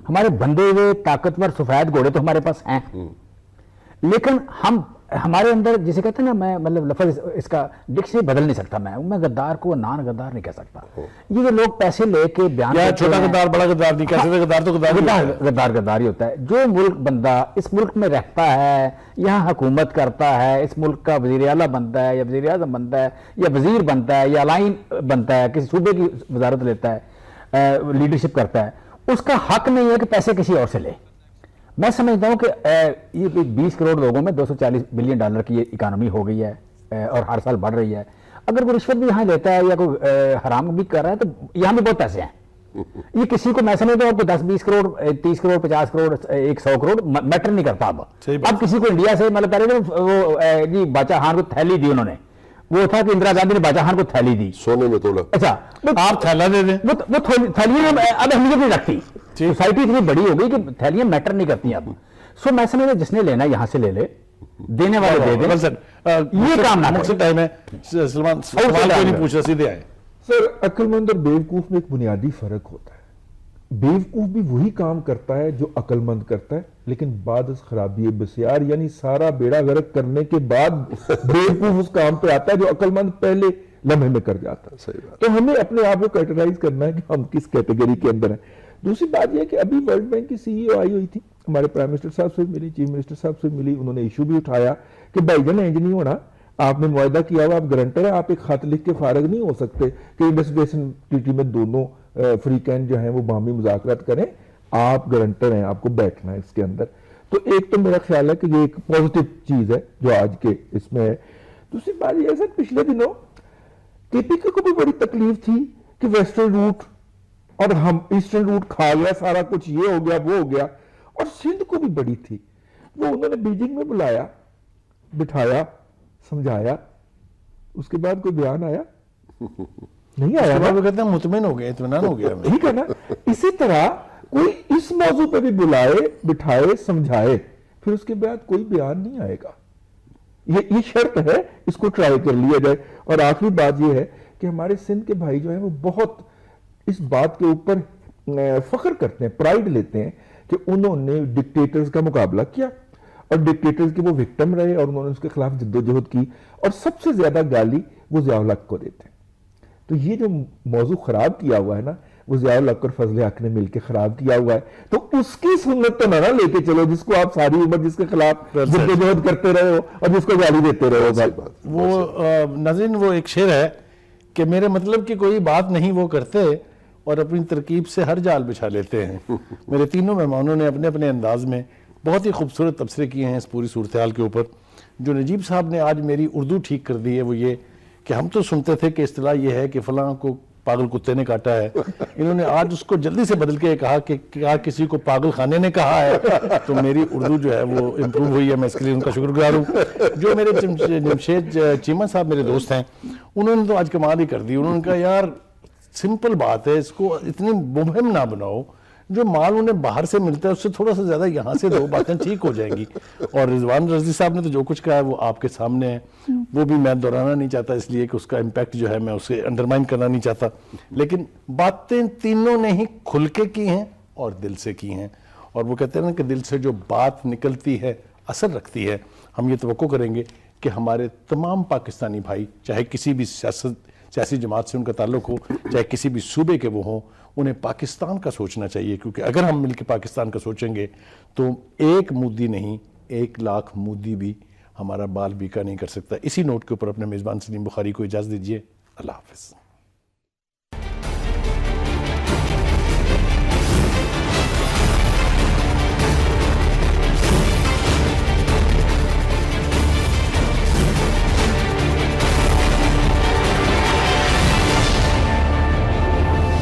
ہمارے بندھے ہوئے طاقتور سفید گھوڑے تو ہمارے پاس ہیں، لیکن ہمارے اندر جسے کہتے ہیں نا، میں مطلب لفظ اس کا ڈکشنری بدل نہیں سکتا. میں غدار کو نان غدار نہیں کہہ سکتا. یہ جو لوگ پیسے لے کے بیان، چھوٹا غدار، بڑا غدار نہیں کہہ سکتے. غدار تو غدار ہی ہوتا ہے. جو ملک بندہ اس ملک میں رہتا ہے، یہاں حکومت کرتا ہے، اس ملک کا وزیر اعلیٰ بنتا ہے، یا وزیر اعظم بنتا ہے، یا وزیر بنتا ہے، یا الائن بنتا ہے، کسی صوبے کی وزارت لیتا ہے، لیڈرشپ کرتا ہے، اس کا حق نہیں ہے کہ پیسے کسی اور سے لے. میں سمجھتا ہوں کہ یہ 20 کروڑ لوگوں میں $240 بلین کی اکانومی ہو گئی ہے، اور ہر سال بڑھ رہی ہے. اگر کوئی رشوت بھی یہاں لیتا ہے یا کوئی حرام بھی کر رہا ہے، تو یہاں بھی بہت پیسے ہیں. یہ کسی کو، میں سمجھتا ہوں کہ 10-20 کروڑ 30 کروڑ 50 کروڑ 100 کروڑ میٹر نہیں کرتا. اب کسی کو انڈیا سے مطلب پہلے وہ جی باچا خان کو تھیلی دی، انہوں نے، وہ تھا کہ اندرا گاندھی نے باچا خان کو تھیلی دی، سونے میں تولا. اچھا آپ تھیلا دے دیں. وہ تھیلیاں اب اہمیت نہیں رکھتی. سوسائٹی اتنی بڑی ہو گئی کہ تھیلیاں میٹر نہیں کرتی اب. سو میں سمجھتا جس نے لینا یہاں سے لے لے، دینے والے دے دیں. یہ کام نہ مقصد ٹائم ہے. سلمان سوال کوئی نہیں پوچھ رہا، سیدھے آئے. سر، عقل مند اور بیوقوف میں ایک بنیادی فرق ہوتا ہے. بیوقوف بھی وہی کام کرتا ہے جو عقل مند کرتا ہے، لیکن بعد از خرابی بسیار، یعنی سارا بیڑا غرق کرنے کے بعد بیوقوف اس کام پہ آتا ہے جو عقل مند پہلے لمحے میں کر جاتا ہے. صحیح بات. تو ہمیں اپنے آپ کو کیٹیگرائز کرنا ہے کہ ہم کس کیٹیگری کے اندر ہیں. دوسری بات یہ ہے کہ ابھی ورلڈ بینک کی CEO آئی ہوئی تھی، ہمارے پرائم منسٹر صاحب سے ملی، چیف منسٹر صاحب سے ملی. انہوں نے ایشو بھی اٹھایا کہ بھائی جان انج نہیں ہونا، آپ نے معاہدہ کیا ہوا، آپ گارنٹر ہیں، آپ ایک خط لکھ کے فارغ نہیں ہو سکتے کہ انڈس بیسن ٹریٹی میں دونوں فریقین جو ہیں وہ باہمی مذاکرات کریں. آپ گارنٹر ہیں، آپ کو بیٹھنا ہے اس کے اندر. تو ایک تو میرا خیال ہے کہ یہ ایک پازیٹیو چیز ہے جو آج کے اس میں ہے. دوسری بات یہ ہے سر، پچھلے دنوں KPK کو بھی بڑی تکلیف تھی کہ ویسٹرن روٹ اور ہم ایسٹرن روٹ کھا گیا، سارا کچھ یہ ہو گیا وہ ہو گیا. اور سندھ کو بھی بڑی تھی، وہ انہوں نے بیجنگ میں بلایا، بٹھایا، سمجھایا، اس کے بعد کوئی بیان آیا نہیں آیا. وہ کہتے ہیں مطمئن ہو گئے، اطمینان ہو گیا. ٹھیک ہے نا. اسی طرح کوئی اس موضوع پہ بھی بلائے، بٹھائے، سمجھائے، پھر اس کے بعد کوئی بیان نہیں آئے گا. یہ شرط ہے، اس کو ٹرائی کر لیا جائے. اور آخری بات یہ ہے کہ ہمارے سندھ کے بھائی جو ہیں وہ بہت اس بات کے اوپر فخر کرتے ہیں، پرائیڈ لیتے ہیں کہ انہوں نے ڈکٹیٹرز کا مقابلہ کیا اور ڈکٹیٹرز کے وہ وکٹم رہے، اور انہوں نے اس کے خلاف جدوجہد کی، اور سب سے زیادہ گالی وہ ضیاء الحق کو دیتے ہیں. تو یہ جو موضوع خراب کیا ہوا ہے نا، وہ ضیاء الحق اور فضل حق نے مل کے خراب کیا ہوا ہے. تو اس کی سنت تو نہ لے کے چلو جس کو آپ ساری عمر جس کے خلاف جدوجہد کرتے رہے ہو اور جس کو گالی دیتے رہے ہو. وہ ناظرین، وہ ایک شعر ہے کہ میرے مطلب کی کوئی بات نہیں وہ کرتے اور اپنی ترکیب سے ہر جال بچھا لیتے ہیں. میرے تینوں مہمانوں نے اپنے اپنے انداز میں بہت ہی خوبصورت تبصرے کیے ہیں اس پوری صورتحال کے اوپر. جو نجیب صاحب نے آج میری اردو ٹھیک کر دی ہے وہ یہ کہ ہم تو سنتے تھے کہ اصطلاح یہ ہے کہ فلاں کو پاگل کتے نے کاٹا ہے, انہوں نے آج اس کو جلدی سے بدل کے کہا کہ کیا کسی کو پاگل خانے نے کہا ہے. تو میری اردو جو ہے وہ امپروو ہوئی ہے, میں اس کے لیے ان کا شکر گزار ہوں. جو میرے جمشید چیمہ صاحب میرے دوست ہیں, انہوں نے تو آج کمال ہی کر دی. انہوں نے کہا یار سمپل بات ہے, اس کو اتنی مبہم نہ بناؤ, جو مال انہیں باہر سے ملتا ہے اس سے تھوڑا سا زیادہ یہاں سے دو, باتیں ٹھیک ہو جائیں گی. اور رضوان رضوی صاحب نے تو جو کچھ کہا ہے وہ آپ کے سامنے ہے, وہ بھی میں دہرانا نہیں چاہتا اس لیے کہ اس کا امپیکٹ جو ہے میں اسے انڈرمائن کرنا نہیں چاہتا. لیکن باتیں تینوں نے ہی کھل کے کی ہیں اور دل سے کی ہیں, اور وہ کہتے ہیں نا کہ دل سے جو بات نکلتی ہے اثر رکھتی ہے. ہم یہ توقع کریں گے کہ ہمارے تمام پاکستانی بھائی, چاہے کسی بھی سیاسی جماعت سے ان کا تعلق ہو, چاہے کسی بھی صوبے کے وہ ہوں, انہیں پاکستان کا سوچنا چاہیے. کیونکہ اگر ہم مل کے پاکستان کا سوچیں گے تو ایک مودی نہیں 1,00,000 مودی بھی ہمارا بال بیکا نہیں کر سکتا. اسی نوٹ کے اوپر اپنے میزبان سلیم بخاری کو اجازت دیجیے. اللہ حافظ.